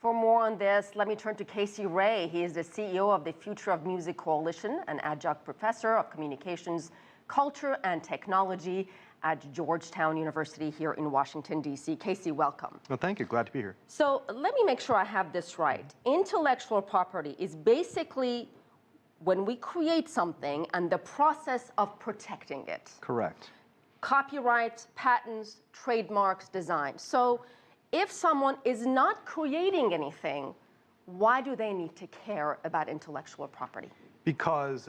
For more on this, let me turn to Casey Ray. He is the CEO of the Future of Music Coalition, an adjunct professor of communications, culture, and technology at Georgetown University here in Washington, D.C. Casey, welcome. Well, thank you. Glad to be here. So let me make sure I have this right. Intellectual property is basically when we create something and the process of protecting it. Correct. Copyrights, patents, trademarks, design. So if someone is not creating anything, why do they need to care about intellectual property? Because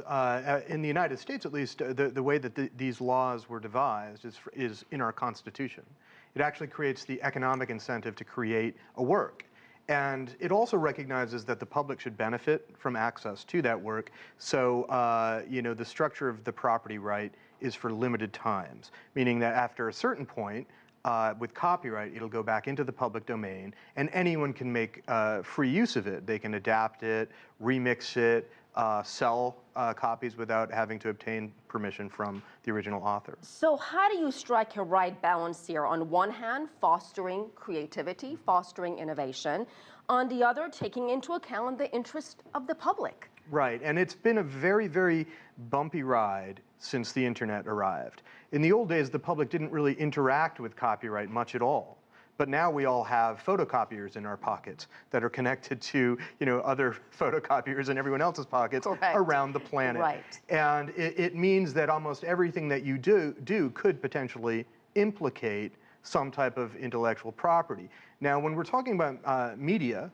in the United States, at least, the way that these laws were devised is in our Constitution. It actually creates the economic incentive to create a work. And it also recognizes that the public should benefit from access to that work. So, you know, the structure of the property right is for limited times, meaning that after a certain point, with copyright, it'll go back into the public domain, and anyone can make free use of it. They can adapt it, remix it, sell copies without having to obtain permission from the original author. So how do you strike a right balance here? On one hand, fostering creativity, fostering innovation. On the other, taking into account the interest of the public. Right, and it's been a very, very bumpy ride since the internet arrived. In the old days, the public didn't really interact with copyright much at all. But now we all have photocopiers in our pockets that are connected to, you know, other photocopiers in everyone else's pockets around the planet. Right. And it means that almost everything that you do could potentially implicate some type of intellectual property. Now, when we're talking about media,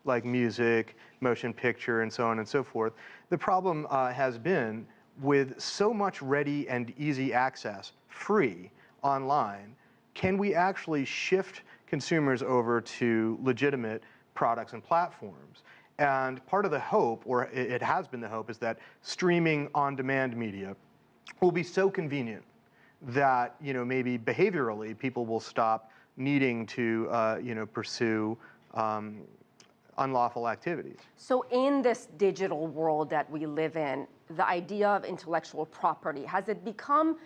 like music, motion picture, and so on and so forth, the problem has been with so much ready and easy access, free, online, can we actually shift consumers over to legitimate products and platforms? And part of the hope, or it has been the hope, is that streaming on-demand media will be so convenient that, you know, maybe behaviorally people will stop needing to, you know, pursue unlawful activities. So in this digital world that we live in, the idea of intellectual property, has it become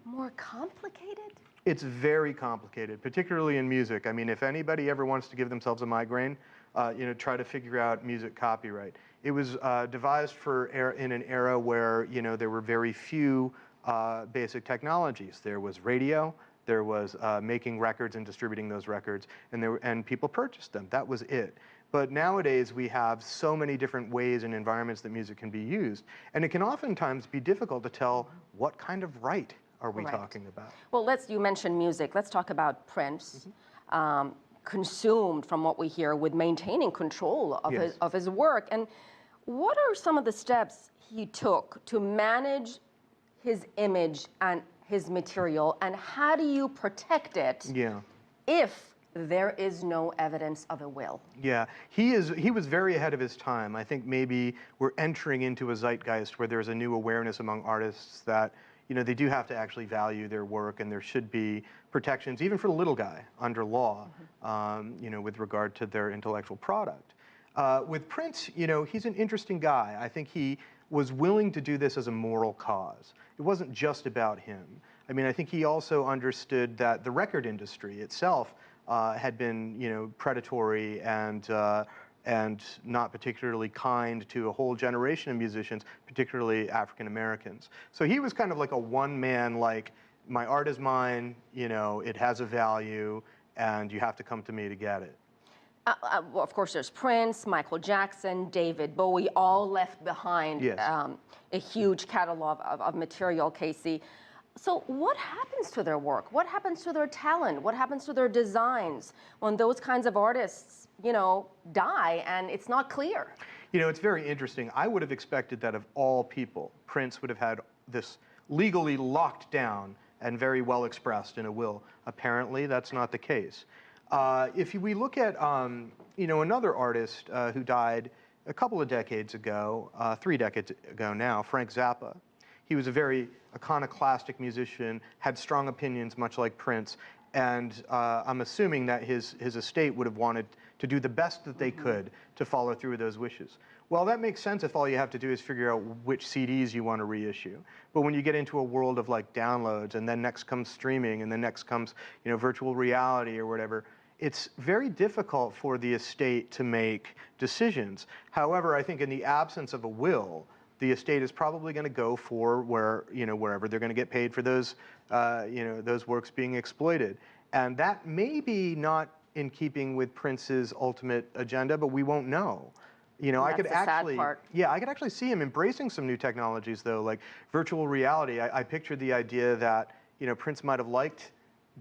more complicated? It's very complicated, particularly in music. I mean, if anybody ever wants to give themselves a migraine, you know, try to figure out music copyright. It was devised in an era where, you know, there were very few basic technologies. There was radio, there was making records and distributing those records, and people purchased them. That was it. But nowadays, we have so many different ways and environments that music can be used, and it can oftentimes be difficult to tell what kind of right are we talking about. Well, you mentioned music. Let's talk about Prince. Consumed, from what we hear, with maintaining control of his work. And what are some of the steps he took to manage his image and his material, and how do you protect it if there is no evidence of a will? Yeah, he was very ahead of his time. I think maybe we're entering into a zeitgeist where there's a new awareness among artists that, you know, they do have to actually value their work, and there should be protections, even for the little guy, under law, you know, with regard to their intellectual product. With Prince, you know, he's an interesting guy. I think he was willing to do this as a moral cause. It wasn't just about him. I mean, I think he also understood that the record industry itself had been, you know, predatory and not particularly kind to a whole generation of musicians, particularly African Americans. So he was kind of like a one-man, like, my art is mine, you know, it has a value, and you have to come to me to get it. Well, of course, there's Prince, Michael Jackson, David Bowie, all left behind a huge catalog of material, Casey. So what happens to their work? What happens to their talent? What happens to their designs when those kinds of artists, you know, die and it's not clear? You know, it's very interesting. I would have expected that of all people, Prince would have had this legally locked down and very well expressed in a will. Apparently, that's not the case. If we look at, you know, another artist who died a couple of decades ago, 3 decades ago now, Frank Zappa. He was a very iconoclastic musician, had strong opinions, much like Prince, and I'm assuming that his estate would have wanted to do the best that they could to follow through with those wishes. Well, that makes sense if all you have to do is figure out which CDs you want to reissue. But when you get into a world of like downloads, and then next comes streaming, and then next comes, you know, virtual reality or whatever, it's very difficult for the estate to make decisions. However, I think in the absence of a will, the estate is probably going to go for wherever they're going to get paid for those, those works being exploited. And that may be not in keeping with Prince's ultimate agenda, but we won't know. I could actually, I could actually see him embracing some new technologies though, like virtual reality. I pictured the idea that, Prince might have liked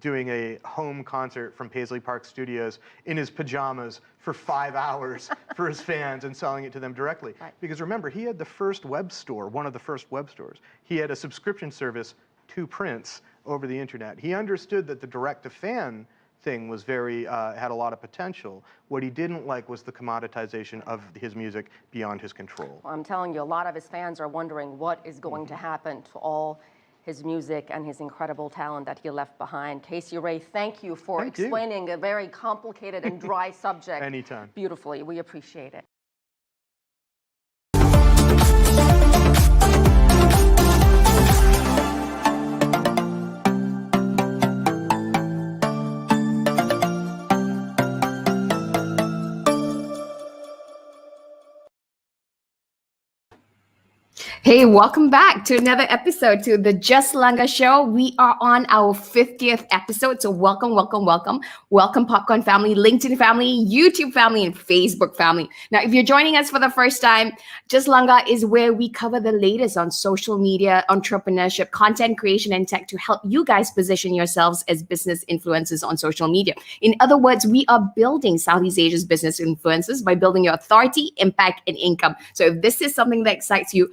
doing a home concert from Paisley Park Studios in his pajamas for 5 hours for his fans and selling it to them directly. Right. Because remember, he had the first web store, one of the first web stores. He had a subscription service to Prince over the internet. He understood that the direct-to-fan thing was had a lot of potential. What he didn't like was the commoditization of his music beyond his control. Well, I'm telling you, a lot of his fans are wondering what is going to happen to all his music and his incredible talent that he left behind. Casey Ray, thank you for explaining a very complicated and dry subject Anytime. beautifully. We appreciate it. Hey, welcome back to another episode to the JustLanggar show. We are on our 50th episode, so welcome, welcome, welcome. Welcome, Popcorn family, LinkedIn family, YouTube family, and Facebook family. Now, if you're joining us for the first time, JustLanggar is where we cover the latest on social media, entrepreneurship, content creation, and tech to help you guys position yourselves as business influencers on social media. In other words, we are building Southeast Asia's business influencers by building your authority, impact, and income. So if this is something that excites you,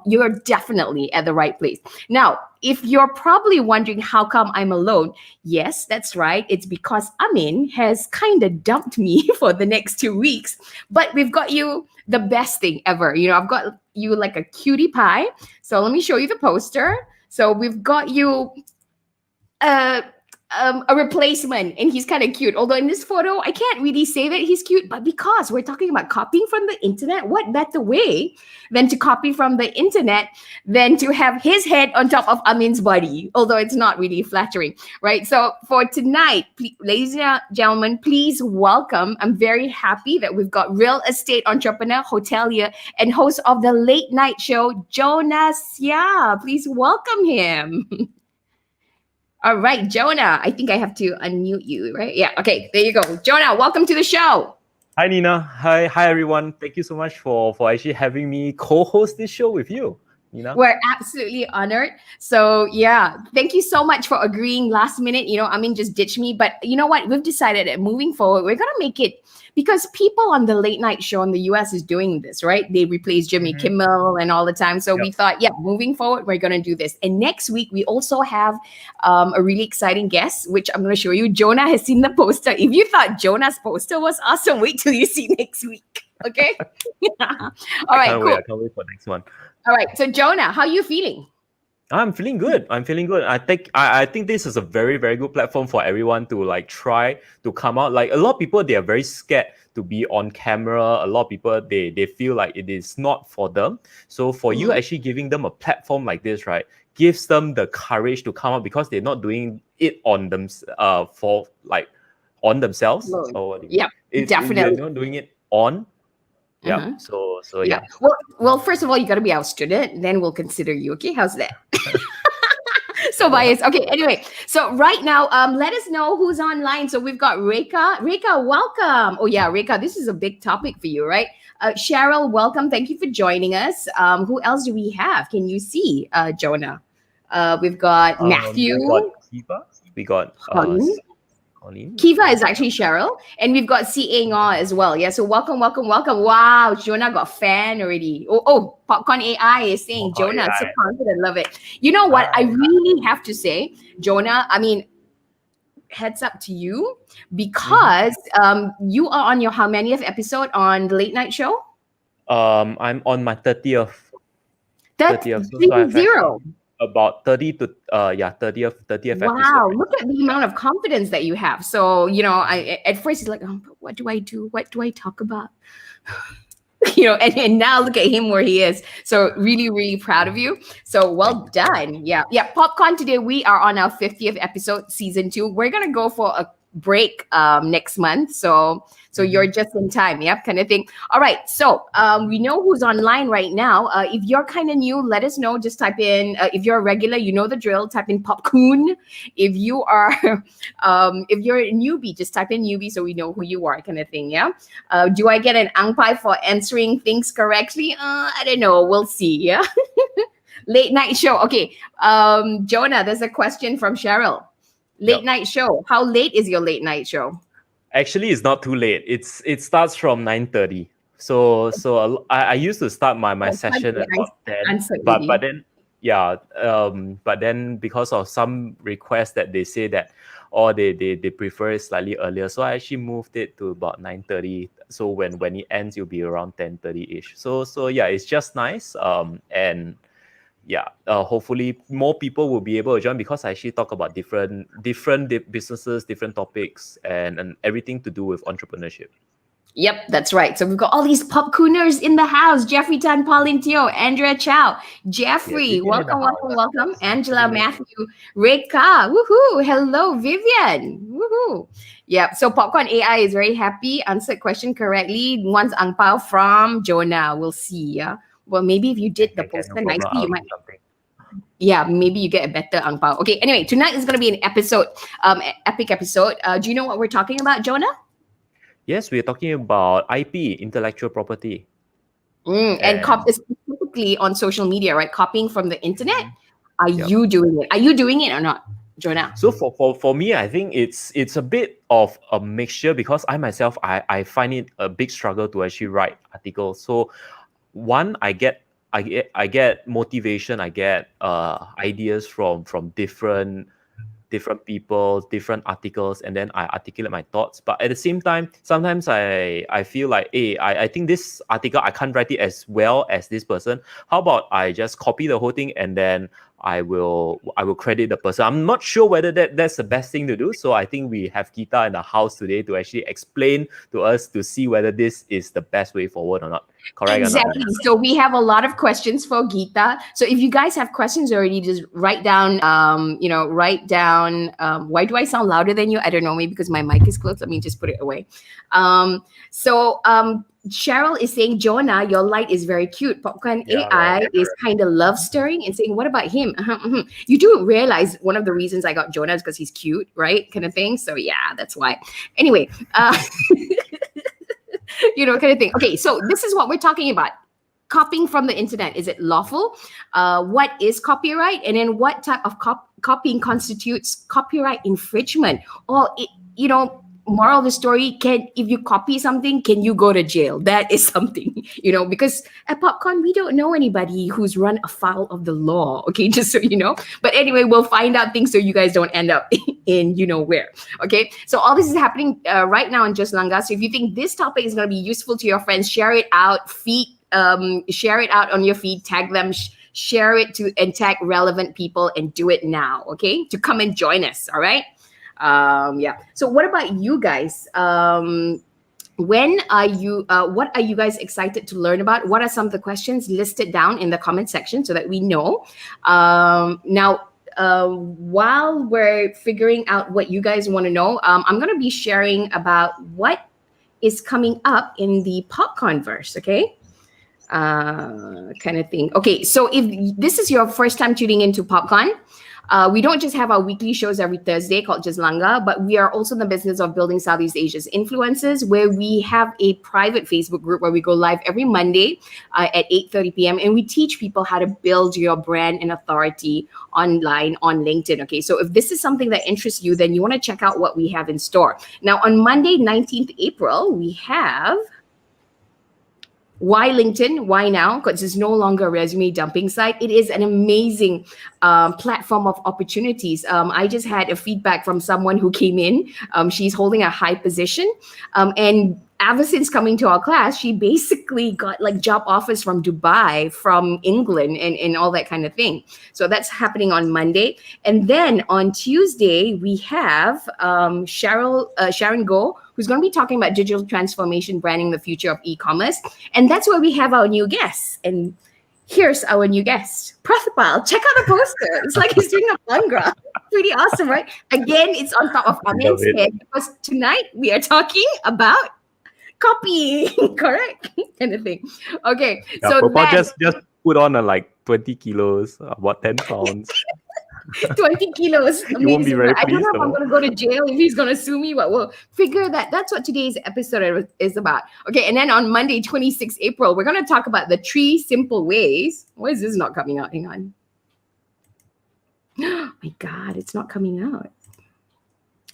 you're definitely at the right place. Now, if you're probably wondering how come I'm alone, yes, that's right. It's because Amin has kind of dumped me for the next 2 weeks, but we've got you the best thing ever. I've got you like a cutie pie. So let me show you the poster. So we've got you a replacement, and he's kind of cute. Although in this photo, I can't really say that he's cute, but because we're talking about copying from the internet, what better way than to copy from the internet than to have his head on top of Amin's body, although it's not really flattering, right? So for tonight, ladies and gentlemen, please welcome, I'm very happy that we've got real estate entrepreneur, hotelier, and host of the late night show, Jonah Sia. Please welcome him. All right, Jonah, I think I have to unmute you, right? Yeah, okay, there you go. Jonah, welcome to the show. Hi, Nina. Hi, everyone. Thank you so much for actually having me co-host this show with you, Nina. We're absolutely honored. So yeah, thank you so much for agreeing last minute. Amin just ditched me, but you know what? We've decided that moving forward, we're going to make it, because people on the late night show in the US is doing this, right? They replace Jimmy Kimmel and all the time. So we thought, yeah, moving forward, we're going to do this. And next week, we also have a really exciting guest, which I'm going to show you. Jonah has seen the poster. If you thought Jonah's poster was awesome, wait till you see next week. Okay? All right, cool. I can't wait for next one. All right. So Jonah, how are you feeling? I'm feeling good. I think this is a very, very good platform for everyone to try to come out. Like a lot of people, they are very scared to be on camera. A lot of people, they feel like it is not for them. So for you actually giving them a platform like this, right, gives them the courage to come out, because they're not doing it on them on themselves. So yeah, definitely. If you're not doing it on. Yeah. So yeah. Well, first of all, you got to be our student. Then we'll consider you. Okay, how's that? So biased. Okay. Anyway, so right now, let us know who's online. So we've got Reka. Reka, welcome. Oh yeah, Reka, this is a big topic for you, right? Cheryl, welcome. Thank you for joining us. Who else do we have? Can you see, Jonah? We've got Matthew. We got Geetha. We got Kiva is actually Cheryl, and we've got C.A. Ngaw as well. Yeah, so welcome. Wow, Jonah got fan already. Oh, Popcorn AI is saying Jonah, so confident, love it. You know what? I really have to say, Jonah, I mean, heads up to you, because you are on your how manyth episode on the late night show? I'm on my 30th. 30th. So about 30th episode. Wow, look at the amount of confidence that you have. So, I at first it's like, what do I do? What do I talk about? And now look at him where he is. So really, really proud of you. So well done. Yeah. Popcorn, today we are on our 50th episode, season 2. We're going to go for a break next month. So you're just in time, yep, kind of thing. All right, so we know who's online right now. If you're kind of new, let us know. Just type in, if you're a regular, you know the drill, type in popcorn. If you are, if you're a newbie, just type in newbie so we know who you are, kind of thing, yeah? Do I get an ang pai for answering things correctly? I don't know, we'll see, yeah? Late night show, okay. Jonah, there's a question from Cheryl. Late night show, how late is your late night show? Actually, it's not too late. It starts from 9:30. So I used to start my session at about 10. But then but then because of some requests that they say that they prefer it slightly earlier, so I actually moved it to about 9:30. So when it ends, it'll be around 10:30-ish. So yeah, it's just nice. And yeah, hopefully more people will be able to join, because I actually talk about different businesses, different topics, and everything to do with entrepreneurship. Yep, that's right. So we've got all these popcorners in the house. Jeffrey Tan, Pauline Teo, Andrea Chow. Jeffrey, welcome. Angela, Matthew, Reka, woohoo. Hello, Vivian, woohoo. Yep, so Popcorn AI is very happy. Answered question correctly. Wants ang pao from Jonah. We'll see, yeah. Well, maybe if you did the poster nicely, you might. Yeah, maybe you get a better ang pao. Okay, anyway, tonight is going to be an episode, epic episode. Do you know what we're talking about, Jonah? Yes, we're talking about IP, intellectual property. And specifically on social media, right? Copying from the internet. Are you doing it? Are you doing it or not, Jonah? So for me, I think it's a bit of a mixture, because I myself, I find it a big struggle to actually write articles. So one, I get motivation, I get ideas from different people, different articles, and then I articulate my thoughts. But at the same time, sometimes I feel like, hey, I think this article, I can't write it as well as this person. How about I just copy the whole thing and then I will credit the person. I'm not sure whether that's the best thing to do. So I think we have Geetha in the house today to actually explain to us to see whether this is the best way forward or not. Correct? Exactly. Or not? So we have a lot of questions for Geetha. So if you guys have questions already, just write down. Why do I sound louder than you? I don't know. Maybe because my mic is closed. Let me just put it away. Cheryl is saying, Jonah, your light is very cute. Popcorn AI is kind of love stirring, and saying, what about him? You do realize one of the reasons I got Jonah is because he's cute, right? Kind of thing. So yeah, that's why. Anyway, kind of thing. Okay, so this is what we're talking about. Copying from the internet, is it lawful? What is copyright? And then what type of copying constitutes copyright infringement? Or, moral of the story, if you copy something, can you go to jail? That is something, because at Popcorn, we don't know anybody who's run afoul of the law, okay, just so you know. But anyway, we'll find out things so you guys don't end up in where, okay? So all this is happening right now on JustLanggar. So if you think this topic is going to be useful to your friends, share it out, share it out on your feed, tag them, share it and tag relevant people, and do it now, okay? To come and join us, all right? So what about you guys? What are you guys excited to learn about? What are some of the questions listed down in the comment section so that we know? Now, while we're figuring out what you guys want to know, I'm going to be sharing about what is coming up in the POPCONverse, okay? Kind of thing. Okay, so if this is your first time tuning into PopCon, we don't just have our weekly shows every Thursday called JustLanggar, but we are also in the business of building Southeast Asia's influencers, where we have a private Facebook group where we go live every Monday at 8:30 p.m. and we teach people how to build your brand and authority online on LinkedIn. Okay, so if this is something that interests you, then you want to check out what we have in store. Now, on Monday, 19th April, we have Why LinkedIn? Why now? Because it's no longer a resume dumping site. It is an amazing platform of opportunities. I just had a feedback from someone who came in. She's holding a high position. And ever since coming to our class, she basically got like job offers from Dubai, from England, and all that kind of thing. So that's happening on Monday. And then on Tuesday, we have Sharon Go, who's going to be talking about digital transformation, branding, the future of e-commerce. And that's where we have our new guest. And here's our new guest, Prathapal. Check out the poster. It's like he's doing a bhangra. Pretty awesome, right? Again, it's on top of Amin's head because tonight we are talking about copying, correct? Kind of thing. Okay, Yeah, so Papa then, just put on like 20 kilos, about 10 pounds. 20 kilos. You won't be Amazing. very I don't know pleased, if I'm though. going to go to jail if he's going to sue me, but we'll figure that. That's what today's episode is about. Okay, and then on Monday, 26 April, we're going to talk about the 3 simple ways. Why is this not coming out? Hang on. Oh my God, it's not coming out.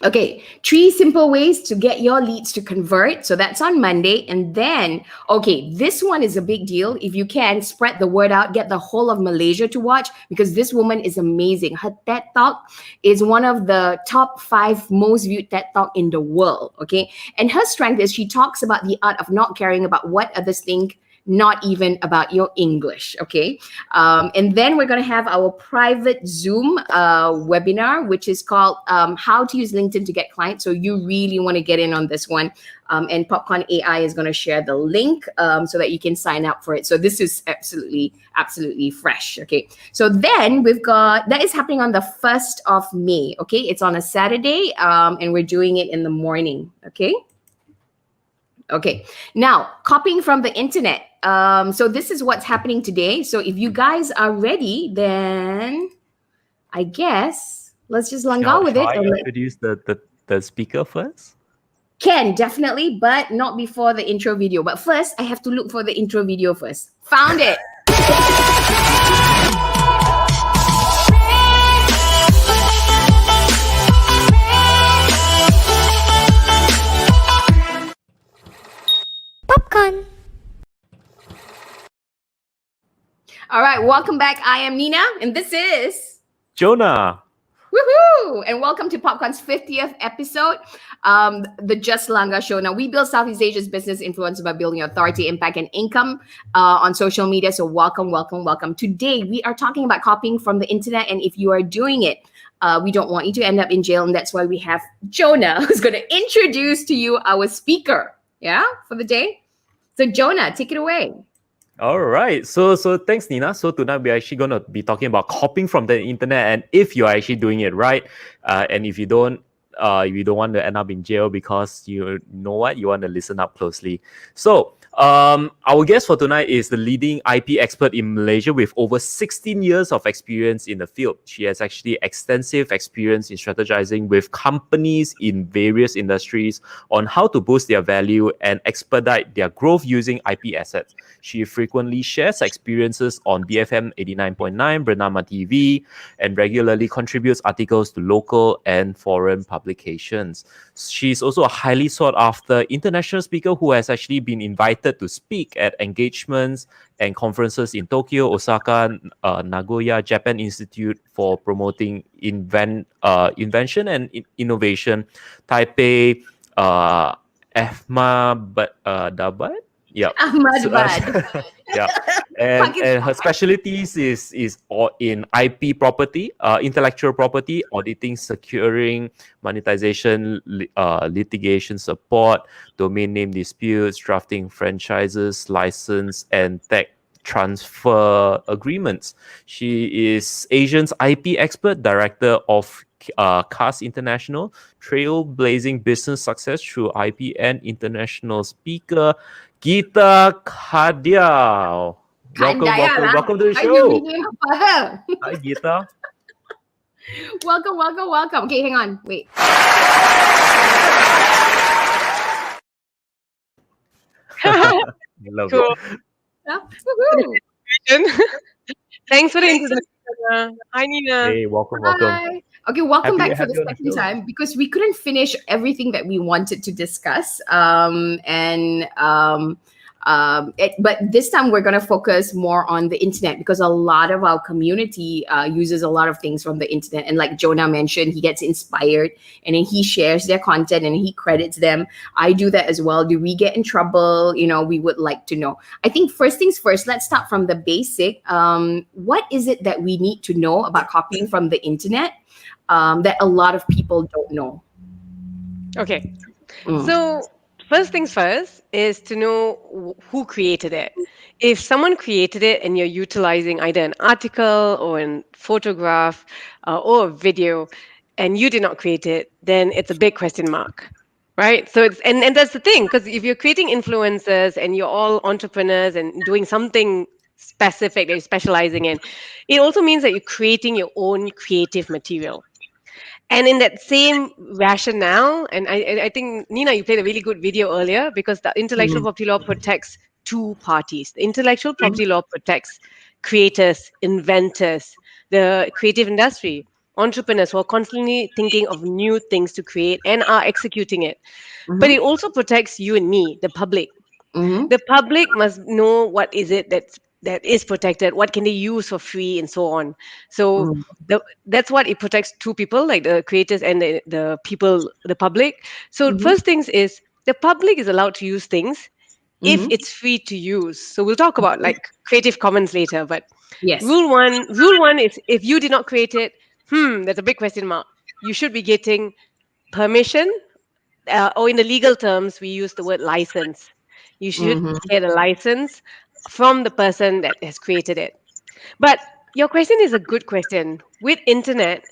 Okay, 3 simple ways to get your leads to convert. So that's on Monday. And then, okay, this one is a big deal. If you can, spread the word out, get the whole of Malaysia to watch because this woman is amazing. Her TED Talk is one of the top 5 most viewed TED Talk in the world, okay? And her strength is she talks about the art of not caring about what others think, not even about your English, okay? And then we're going to have our private Zoom webinar, which is called How to Use LinkedIn to Get Clients. So you really want to get in on this one. And Popcorn AI is going to share the link so that you can sign up for it. So this is absolutely fresh, okay? So then we've got, that is happening on the 1st of May, okay? It's on a Saturday and we're doing it in the morning, okay? Okay, now copying from the internet. So this is what's happening today. So if you guys are ready, then I guess let's just langgar with it. Shall I introduce the speaker first? Can, definitely, but not before the intro video. But first, I have to look for the intro video first. Found it. Popcorn. All right, welcome back. I am Nina, and this is Jonah. Woohoo! And welcome to Popcorn's 50th episode, the JustLanggar show. Now, we build Southeast Asia's business influence by building authority, impact, and income on social media. So welcome, welcome, welcome. Today, we are talking about copying from the internet. And if you are doing it, we don't want you to end up in jail. And that's why we have Jonah, who's going to introduce to you our speaker, for the day. So Jonah, take it away. All right. So thanks, Nina. So tonight we're actually going to be talking about copying from the internet, and if you're actually doing it right, and if you don't want to end up in jail because you know what, you want to listen up closely. So our guest for tonight is the leading IP expert in Malaysia with over 16 years of experience in the field. She has actually extensive experience in strategizing with companies in various industries on how to boost their value and expedite their growth using IP assets. She frequently shares experiences on BFM 89.9, Bernama TV, and regularly contributes articles to local and foreign publications. She's also a highly sought after international speaker who has actually been invited to speak at engagements and conferences in Tokyo, Osaka, Nagoya, Japan Institute for promoting invention and innovation, Taipei, Ahmedabad. Yeah. Ahmedabad. Yeah. And her specialties is in IP property, intellectual property, auditing, securing, monetization, litigation support, domain name disputes, drafting franchises, license, and tech transfer agreements. She is Asian's IP expert, director of CAS International, trailblazing business success through IP and international speaker, Geetha Kandiah. Welcome to the show. Hi, Geetha. Welcome. Okay, hang on. Wait. Love Cool. Woohoo. Thanks for the introduction. Hi, Nina. Hey, welcome. Hi. Okay, welcome Happy to back for have the you on the second show. time because we couldn't finish everything that we wanted to discuss. But this time we're going to focus more on the internet because a lot of our community uses a lot of things from the internet. And like Jonah mentioned, he gets inspired and then he shares their content and he credits them. I do that as well. Do we get in trouble? We would like to know. I think first things first, let's start from the basic. What is it that we need to know about copying from the internet that a lot of people don't know? Okay. So First things first is to know who created it. If someone created it and you're utilizing either an article or a photograph or a video and you did not create it, then it's a big question mark. Right. So it's and that's the thing, because if you're creating influencers and you're all entrepreneurs and doing something specific that you're specializing in, it also means that you're creating your own creative material. And in that same rationale, and I think, Nina, you played a really good video earlier, because the intellectual Mm-hmm. property law protects two parties. The intellectual property law protects creators, inventors, the creative industry, entrepreneurs who are constantly thinking of new things to create and are executing it. But Mm-hmm. it also protects you and me, the public. Mm-hmm. The public must know what is it that is protected, what can they use for free, and so on. So that's what it protects two people, like the creators and the people, the public. So Mm-hmm. first things is, the public is allowed to use things if Mm-hmm. it's free to use. So we'll talk about like Creative Commons later, but Yes. rule one is, if you did not create it, that's a big question mark. You should be getting permission, or in the legal terms, we use the word license. You should Mm-hmm. get a license from the person that has created it. But your question is a good question. With internet,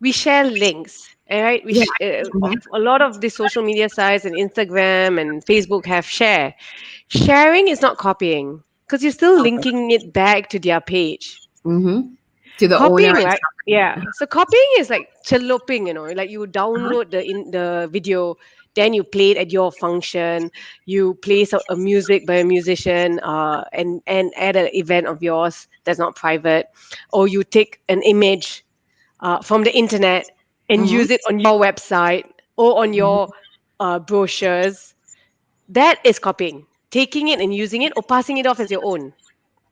we share links. All right, Yeah. Mm-hmm. a lot of the social media sites and Instagram and Facebook have share. Sharing is not copying, because you're still Okay. linking it back to their page. Mm-hmm. To the owner Copying, and right? stuff. Yeah. So copying is like chaloping, like you download the video, then you play it at your function. You play a music by a musician, and at an event of yours that's not private, or you take an image from the internet and Mm-hmm. use it on your website or on your brochures. That is copying, taking it and using it or passing it off as your own.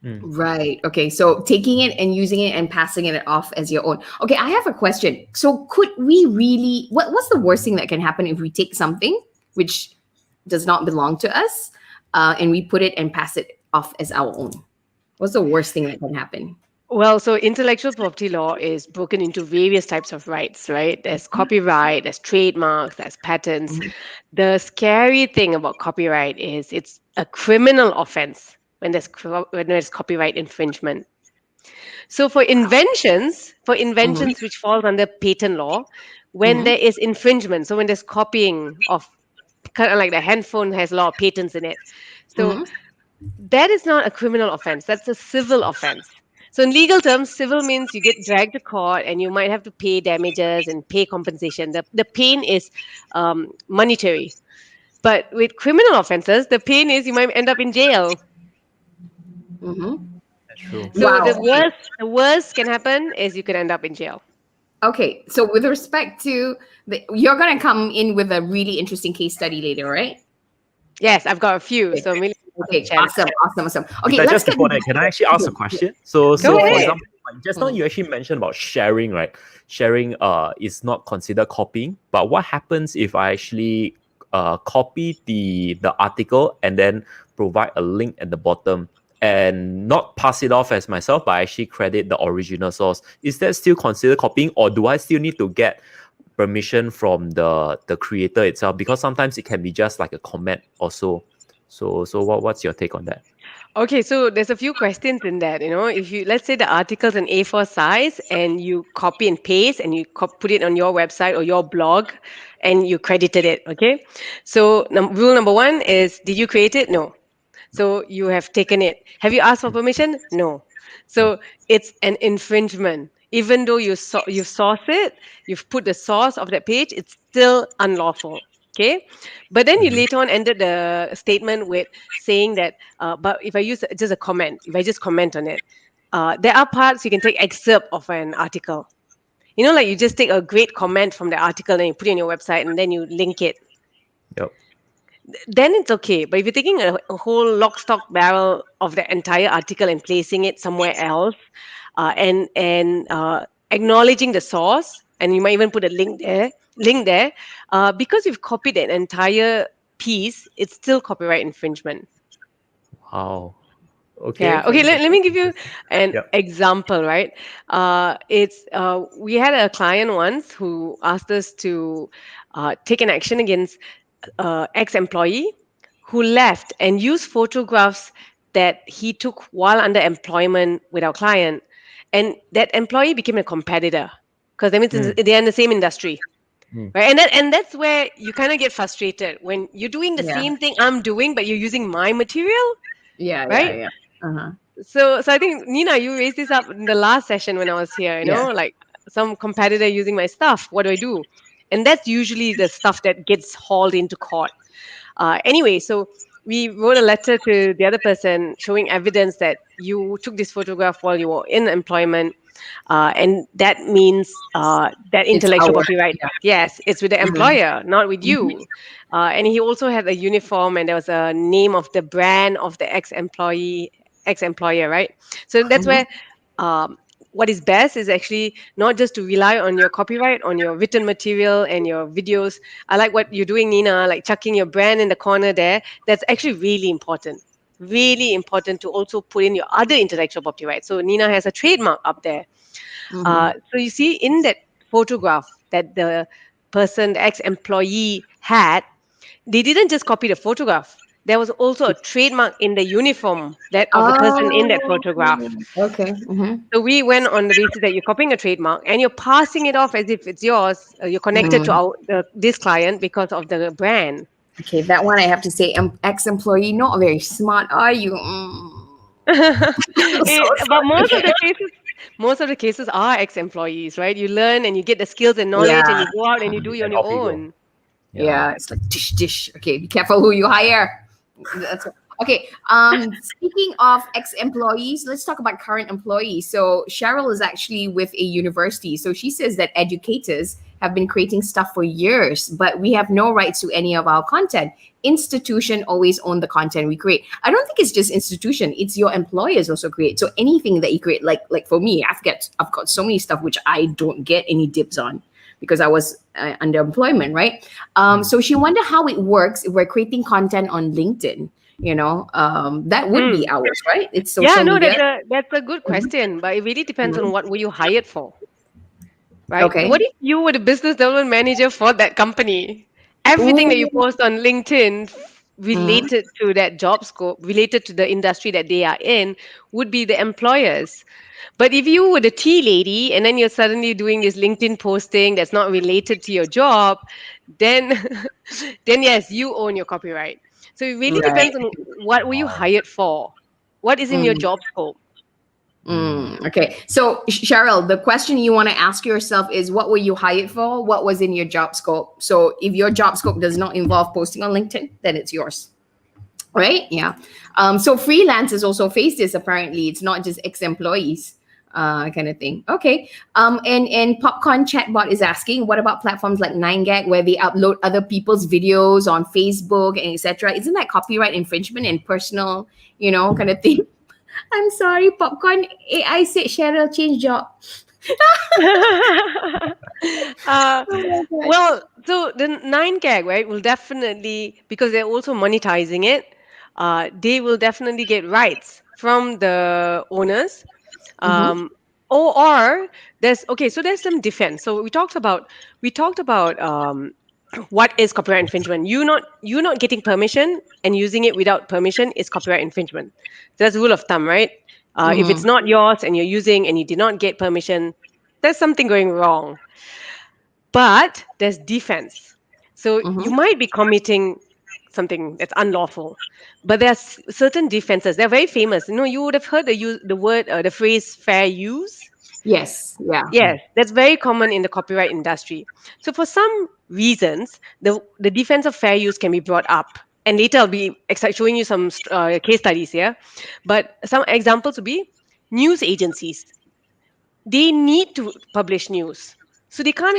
Mm. Right. Okay. So taking it and using it and passing it off as your own. Okay. I have a question. So could we really, what's the worst thing that can happen if we take something which does not belong to us, and we put it and pass it off as our own? What's the worst thing that can happen? Well, so intellectual property law is broken into various types of rights, right? There's copyright, there's trademarks, there's patents. Mhm. The scary thing about copyright is it's a criminal offense when there's copyright infringement. So for Mhm. inventions which falls under patent law, when Mhm. there is infringement, so when there's copying of, kind of like the handphone has a lot of patents in it. So Mhm. that is not a criminal offense. That's a civil offense. So in legal terms, civil means you get dragged to court and you might have to pay damages and pay compensation. The pain is monetary. But with criminal offenses, the pain is you might end up in jail. Mhm. True. So Wow. Okay. the worst can happen is you could end up in jail. Okay. So with respect to you're gonna come in with a really interesting case study later, right? Yes, I've got a few. Okay. So I'm really looking to Okay. share that. Awesome. Okay. Geetha, Let's just get. before that, can I actually ask a question? So, Go for ahead. example, like just now Mm. you actually mentioned about sharing, right? Sharing is not considered copying, but what happens if I actually copy the article and then provide a link at the bottom and not pass it off as myself, but I actually credit the original source? Is that still considered copying, or do I still need to get permission from the creator itself? Because sometimes it can be just like a comment or so. So what's your take on that? Okay, so there's a few questions in that. If you, let's say the article's an A4 size and you copy and paste and you put it on your website or your blog and you credited it, okay? So rule number one is, did you create it? No. So you have taken it. Have you asked for permission? No. No. So it's an infringement. Even though you source it, you've put the source of that page, it's still unlawful. Okay, but then you Mhm. later on ended the statement with saying that, but if I use just a comment, if I just comment on it, there are parts you can take excerpt of an article. Like you just take a great comment from the article and you put it on your website and then you link it. Yep. Then it's okay. But if you're taking a whole lock, stock, barrel of the entire article and placing it somewhere else, and acknowledging the source, and you might even put a link there, because you've copied an entire piece, it's still copyright infringement. Wow. Okay. Yeah. Okay. Okay. Let me give you Interesting. an Yep. example, right? It's We had a client once who asked us to take an action against ex-employee who left and used photographs that he took while under employment with our client, and that employee became a competitor because that means they're in the same industry. Right, and that's where you kind of get frustrated when you're doing the Yeah. same thing I'm doing, but you're using my material, Yeah. right? Yeah. Uh-huh. So I think Nina, you raised this up in the last session when I was here. Yeah. Like some competitor using my stuff. What do I do? And that's usually the stuff that gets hauled into court. Anyway, so we wrote a letter to the other person showing evidence that you took this photograph while you were in employment, and that means that It's intellectual our. property right. Yeah. Yes, it's with the Mhm. employer, not with you. And he also had a uniform, and there was a name of the brand of the ex-employer, right? So that's Mhm. where what is best is actually not just to rely on your copyright on your written material and your videos. I like what you're doing, Nina, like chucking your brand in the corner there. That's actually really important to also put in your other intellectual property rights. So Nina has a trademark up there. Mhm. So you see in that photograph that the person, the ex-employee had, they didn't just copy the photograph. There was also a trademark in the uniform that of the person in that Oh, photograph. okay. Mm-hmm. So we went on the basis that you're copying a trademark and you're passing it off as if it's yours. You're connected to this client because of the brand. Okay, that one I have to say, ex-employee, not very smart, are you? So But sorry. most of the cases are ex-employees, right? You learn and you get the skills and knowledge, and Yeah, you go out and you do it And on your off you go. own. Yeah. yeah, it's like dish dish. Okay, be careful who you hire. That's okay. Speaking of ex-employees, let's talk about current employees. So Cheryl is actually with a university. So she says that educators have been creating stuff for years, but we have no rights to any of our content. Institution always own the content we create. I don't think it's just institution; it's your employers also create. So anything that you create, like for me, I've got so many stuff which I don't get any dibs on because I was under employment, right? So she wondered how it works if we're creating content on LinkedIn. That would be Hmm. ours, right? It's Yeah, social no, media. that's a good question, but it really depends on Mhm. what were you hired for, right? Okay. What if you were the business development manager for that company? Everything that you Ooh. post on LinkedIn Mhm. related to that job scope, related to the industry that they are in, would be the employers. But if you were the tea lady and then you're suddenly doing this LinkedIn posting that's not related to your job, then then yes, you own your copyright. So it really Right. depends on what were you hired for? What is in your Mm. job scope? Okay. So, Cheryl, the question you want to ask yourself is what were you hired for? What was in your job scope? So, if your job scope does not involve posting on LinkedIn, then it's yours. Right? Yeah. So, freelancers also face this apparently. It's not just ex employees. Kind of thing. Okay. And Popcorn Chatbot is asking, what about platforms like 9gag where they upload other people's videos on Facebook and etc.? Isn't that copyright infringement and personal, kind of thing? I'm sorry, Popcorn. AI said Cheryl change job. uh, Oh my god. well, so the 9gag, right, will definitely, because they're also monetizing it, they will definitely get rights from the owners. Mm-hmm. Um, or there's okay, so there's some defense. So we talked about what is copyright infringement. You not getting permission and using it without permission is copyright infringement. So that's the rule of thumb, right? If it's Mm-hmm. not yours and you're using and you did not get permission, there's something going wrong. But there's defense. So you Mm-hmm. might be committing something that's unlawful, but there's certain defenses. They're very famous. You would have heard the phrase fair use. Yes. Yeah. Yes, that's very common in the copyright industry. So for some reasons, the defense of fair use can be brought up. And later I'll be showing you some case studies here. But some examples would be news agencies. They need to publish news. So they can't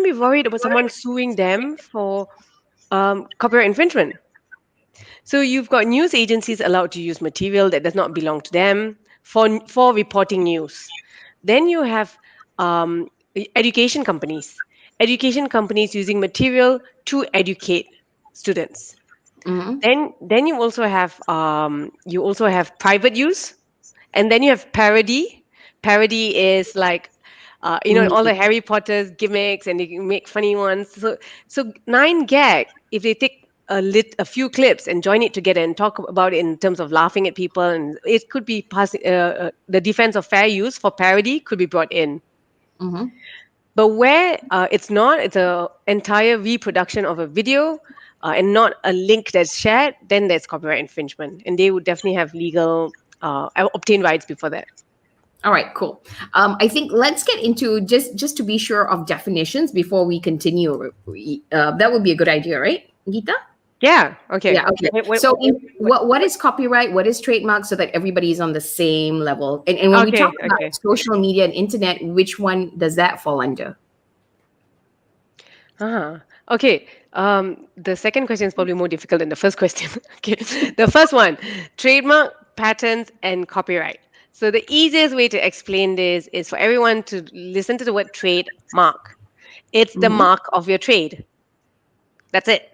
be worried about someone suing them for copyright infringement. So you've got news agencies allowed to use material that does not belong to them for reporting news. Then you have education companies. Education companies using material to educate students. Mm-hmm. Then you also have private use, and then you have parody. Parody is like all Mm-hmm. the Harry Potter's gimmicks, and they make funny ones. So 9gag if they take a few clips and join it together and talk about it in terms of laughing at people, and it could be the defense of fair use for parody could be brought in. Mhm. But where it's not, it's a entire reproduction of a video and not a link that's shared, then there's copyright infringement, and they would definitely have legal obtain rights before that. All right, cool. I think let's get into just to be sure of definitions before we continue. That would be a good idea, right, Geetha? Yeah. Okay. Yeah. Okay. So, what is copyright? What is trademark? So that everybody's on the same level. And when we talk about social media and internet, which one does that fall under? Okay. The second question is probably more difficult than the first question. Okay. The first one: trademark, patents, and copyright. So the easiest way to explain this is for everyone to listen to the word trademark. It's the mark of your trade. That's it.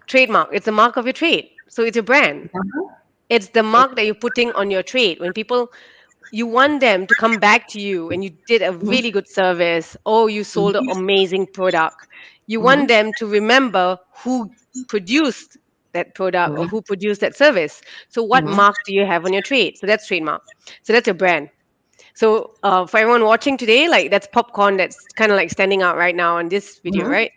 Trademark, it's the mark of your trade. So it's a brand. It's the mark that you're putting on your trade. When people, you want them to come back to you and you did a really good service, or you sold an amazing product. You want them to remember who produced that product or who produced that service. So what mark do you have on your trade? So that's trademark. So that's your brand. So for everyone watching today, like that's popcorn that's kind of like standing out right now in this video, right?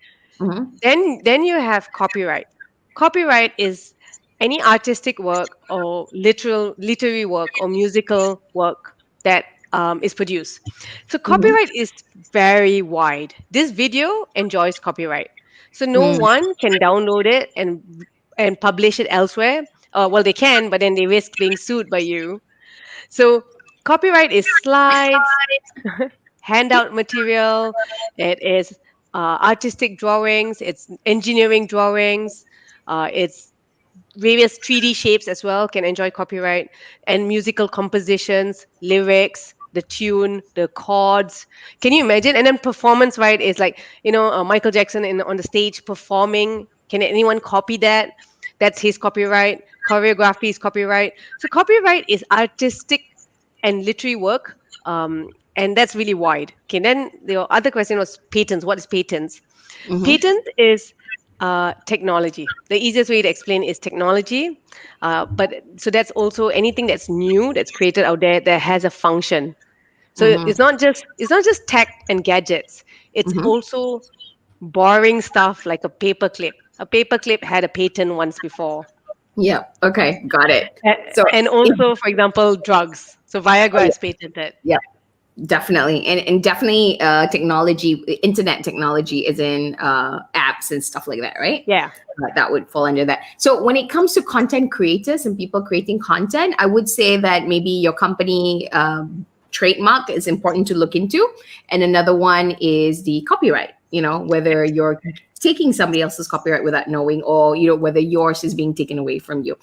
Then you have copyright. Copyright is any artistic work or literary work or musical work that is produced. So copyright is very wide. This video enjoys copyright. So no one can download it and publish it elsewhere. Well, they can, but then they risk being sued by you. So copyright is slides, handout material, it is artistic drawings, it's engineering drawings, it's various 3D shapes as well can enjoy copyright, and musical compositions, lyrics, the tune, the chords. Can you imagine? And then performance, right, is like, Michael Jackson on the stage performing. Can anyone copy that? That's his copyright. Choreography is copyright. So copyright is artistic and literary work, and that's really wide. Okay, then the other question was patents. What is patents? Patent is technology. The easiest way to explain is technology, but so that's also anything that's new, that's created out there that has a function. So it's not just tech and gadgets. It's also boring stuff like a paperclip. A paperclip had a patent once before. Yeah. Okay. Got it. So and also, for example, drugs. So Viagra is patented. Yeah. Definitely. And definitely technology, internet technology is in apps and stuff like that, right? Yeah. That would fall under that. So when it comes to content creators and people creating content, I would say that maybe your company trademark is important to look into. And another one is the copyright, whether you're taking somebody else's copyright without knowing, or whether yours is being taken away from you.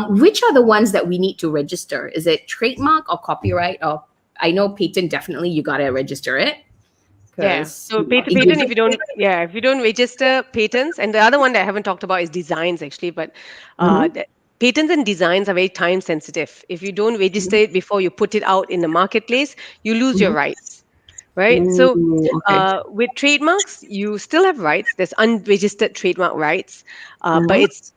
Which are the ones that we need to register? Is it trademark or copyright? Or I know patent, definitely you got to register it. Yeah. So patent, if you don't register patents, and the other one that I haven't talked about is designs actually, but patents and designs are very time sensitive. If you don't register it before you put it out in the marketplace, you lose your rights, right? So with trademarks, you still have rights. There's unregistered trademark rights, but it's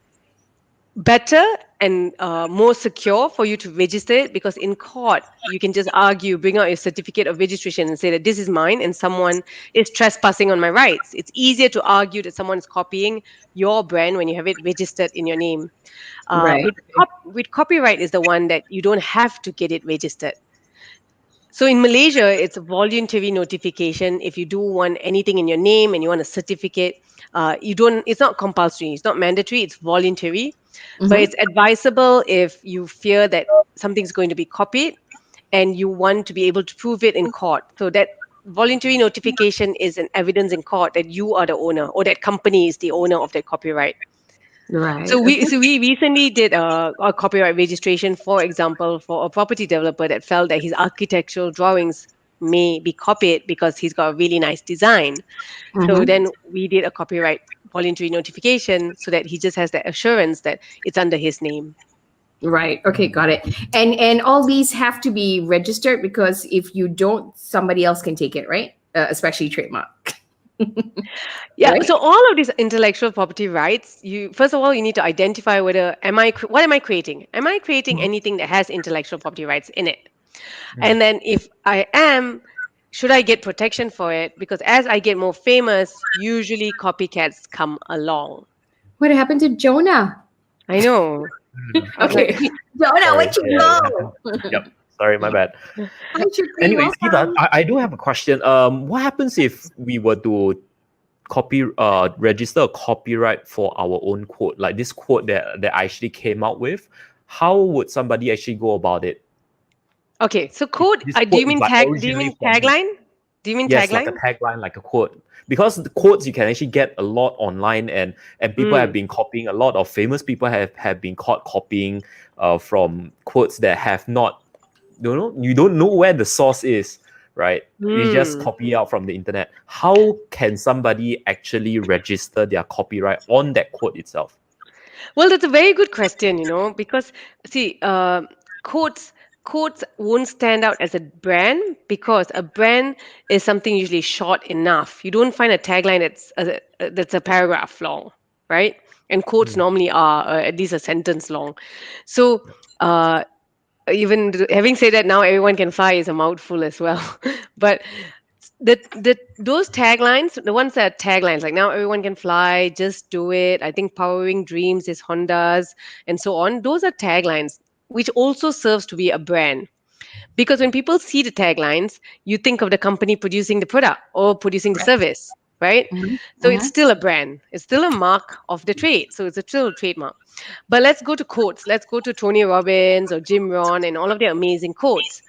better and more secure for you to register it, because in court you can just argue, bring out your certificate of registration and say that this is mine and someone is trespassing on my rights. It's easier to argue that someone is copying your brand when you have it registered in your name. With copyright is the one that you don't have to get it registered. So in Malaysia, it's a voluntary notification. If you do want anything in your name and you want a certificate, it's not compulsory, it's not mandatory, it's voluntary. But it's advisable if you fear that something's going to be copied and you want to be able to prove it in court. So that voluntary notification is an evidence in court that you are the owner, or that company is the owner of that copyright. Right. So we recently did a copyright registration, for example, for a property developer that felt that his architectural drawings may be copied because he's got a really nice design. So then we did a copyright voluntary notification so that he just has that assurance that it's under his name. Right. Okay, got it. And all these have to be registered, because if you don't, somebody else can take it, right? Especially trademark. Yeah. Right? So all of these intellectual property rights, you first of all you need to identify whether what am I creating? Am I creating anything that has intellectual property rights in it? And then if I am, should I get protection for it? Because as I get more famous, usually copycats come along. What happened to Jonah? I know. Okay, Like, Jonah, Sorry. where'd you Yeah, it happened. go? Yep. Sorry, my bad. Hi, Shukri, Anyways, Geetha, welcome. I do have a question. What happens if we were to register a copyright for our own quote, like this quote that I actually came out with? How would somebody actually go about it? okay, so code. This Do quote you is mean like tag? Do you originally mean from me. tagline? Do you mean Yes, like a tagline? tagline, like a quote. Because the quotes you can actually get a lot online, and people have Mm. been copying. A lot of famous people have been caught copying from quotes that have not, you don't know where the source is, right? You just Mm. copy out from the internet. How can somebody actually register their copyright on that quote itself? Well, that's a very good question, because see, quotes won't stand out as a brand because a brand is something usually short enough. You don't find a tagline that's a paragraph long, right? And quotes Mm. normally are at least a sentence long. So, uh, having said that, now everyone can fly is a mouthful as well. But those taglines, the ones that are taglines, like now everyone can fly, just do it. I think powering dreams is Honda's and so on. Those are taglines, which also serves to be a brand. Because when people see the taglines, you think of the company producing the product or producing the service, right? Mhm, So it's mhm. still a brand. It's still a mark of the trade. So it's still a trademark. But let's go to quotes. Let's go to Tony Robbins or Jim Rohn and all of their amazing quotes.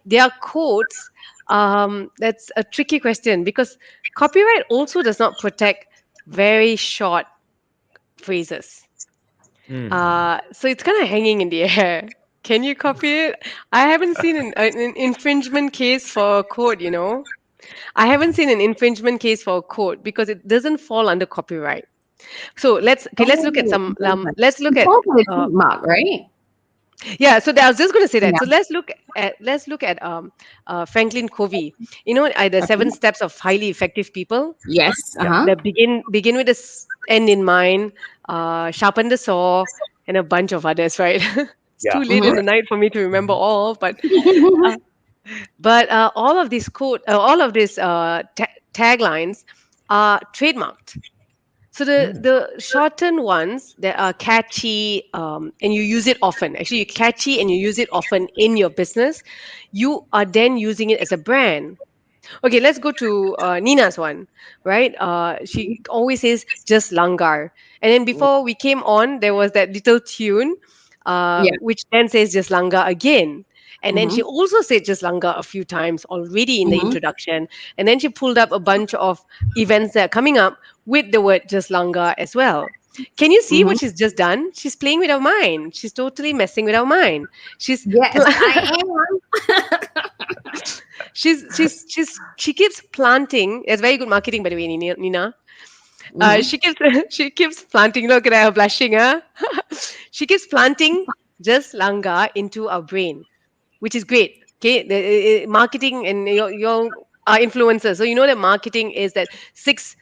Their quotes, that's a tricky question because copyright also does not protect very short phrases. Mm. So it's kind of hanging in the air. Can you copy it? I haven't seen an infringement case for a quote. I haven't seen an infringement case for a quote because it doesn't fall under copyright. So let's look at Oh, some okay. let's look It's at also a trademark, right? yeah. So I was just going to say that. Yeah. So let's look at Franklin Covey. The Okay. 7 steps of highly effective people. Yes. Yeah. Uh-huh. That begin with the end in mind, sharpen the saw, and a bunch of others. Right? It's Yeah. too late in Mhm. the Correct. night for me to remember all, uh, but all of these taglines are trademarked. So Mm. the shortened ones that are catchy, and you use it often. Actually, you're catchy and you use it often in your business. You are then using it as a brand. Okay, let's go to Nina's one, right? She always says just Langar. And then before we came on, there was that little tune, Yeah. which then says just Langar again. And then she Mhm, also said just Langar a few times already in the mhm, introduction. And then she pulled up a bunch of events that are coming up with the word just Langar as well. Can you see mhm. what she's just done? She's playing with our mind. She's totally messing with our mind. She's Yes, I am. she keeps planting. It's very good marketing, by the way, Nina. Mhm, She keeps she keeps planting. Look at her blushing, huh? She keeps planting just Langa into our brain, which is great. Okay, the marketing and your are influencers. So you know that marketing is that 6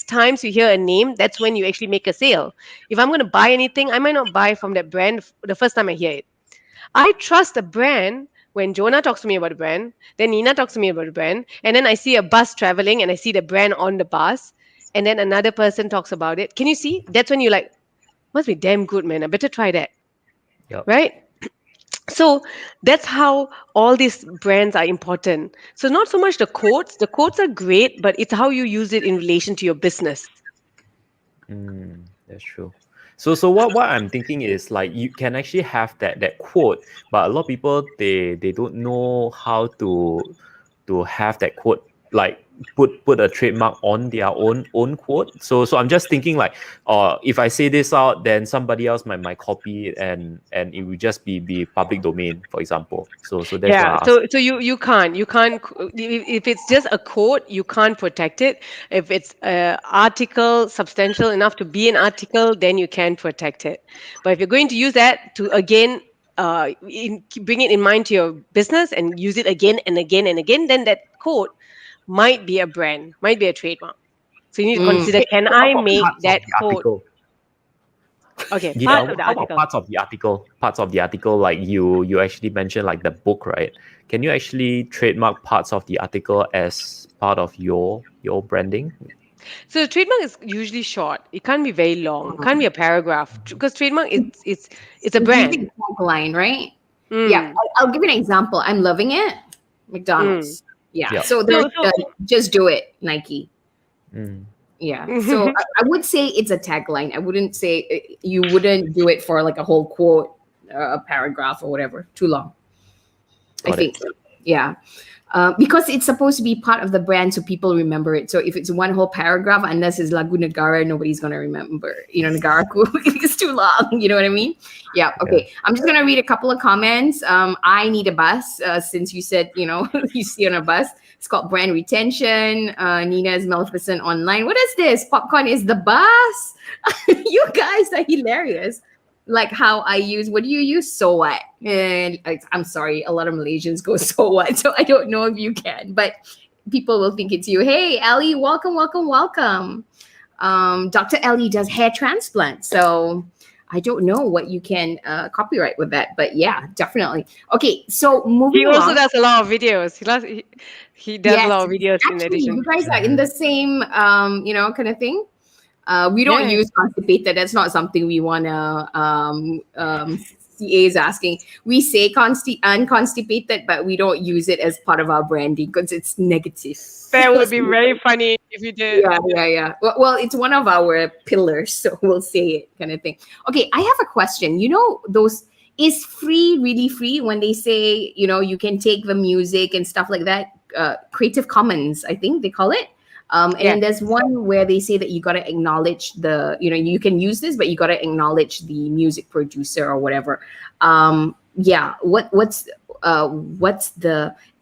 times you hear a name, that's when you actually make a sale. If I'm going to buy anything, I might not buy from that brand the first time I hear it. I trust a brand when Jonah talks to me about a brand, then Nina talks to me about a brand, and then I see a bus traveling and I see the brand on the bus, and then another person talks about it. Can you see? That's when you're like, must be damn good, man. I better try that. Yep. Right? So that's how all these brands are important. So not so much the quotes. The quotes are great, but it's how you use it in relation to your business. That's true. So what I'm thinking is like you can actually have that quote, but a lot of people they don't know how to have that quote, like put a trademark on their own quote. So I'm just thinking like, if I say this out, then somebody else might copy it, and it will just be public domain, for example. So that's why Yeah, I asked. so if it's just a quote, you can't protect it. If it's a article substantial enough to be an article, then you can protect it. But if you're going to use that to again bring it in mind to your business and use it again and again and again, then that quote might be a brand, might be a trademark. So you need to Mm. consider, can How I about make parts of that the quote? article? Okay, Geetha, parts of the how about article. parts of the article? Parts of the article, like you actually mentioned, like the book, right? Can you actually trademark parts of the article as part of your branding? So the trademark is usually short. It can't be very long. It can't be a paragraph because trademark it's a It's usually brand. a tagline, right? Yeah, Mm, I'll give you an example. I'm loving it. mm. McDonald's. Yeah. Yeah. So there's So just do it, Nike. Mm. Yeah. So I would say it's a tagline. I wouldn't say you wouldn't do it for like a whole quote, a paragraph or whatever. Too long. I Got it. think. Yeah. Because it's supposed to be part of the brand so people remember it. So if it's one whole paragraph, unless it's Lagu Negara, nobody's going to remember. Negaraku, it's too long. You know what I mean? Yeah. Okay. I'm just going to read a couple of comments. I need a bus, since you said, you see on a bus. It's called brand retention. Nina is Maleficent online. What is this? Popcorn is the bus? You guys are hilarious. Like how I use, what do you use? So what? And I'm sorry, a lot of Malaysians go so what, so I don't know if you can, but people will think it's you. Hey, Ellie, welcome, welcome, welcome. Dr. Ellie does hair transplant, so I don't know what you can copyright with that, but yeah, definitely. Okay, so moving he also along. does a lot of videos. He does a Yes, lot of videos in actually, addition. you guys are in the same, kind of thing. We don't Yeah. use constipated. That's not something we want to. CA is asking. We say unconstipated, but we don't use it as part of our branding because it's negative. That would be very funny if you did. Yeah. Well, it's one of our pillars, so we'll say it, kind of thing. Okay, I have a question. Those is free really free when they say you can take the music and stuff like that? Creative Commons, I think they call it. And then there's one where they say that you got to acknowledge you can use this, but you got to acknowledge the music producer or whatever. What's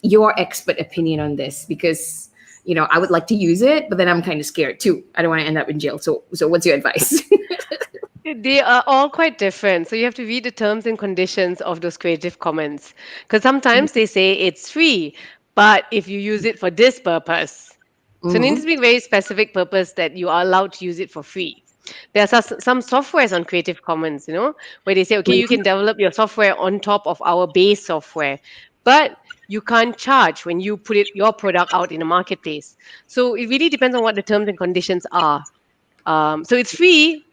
your expert opinion on this? Because I would like to use it, but then I'm kind of scared too. I don't want to end up in jail. So what's your advice? They are all quite different. So you have to read the terms and conditions of those Creative Commons. Because sometimes they say it's free, but if you use it for this purpose. So it needs to be a very specific purpose that you are allowed to use it for free. There are some softwares on Creative Commons, where they say, okay, you can develop your software on top of our base software, but you can't charge when you put your product out in a marketplace. So it really depends on what the terms and conditions are. So it's free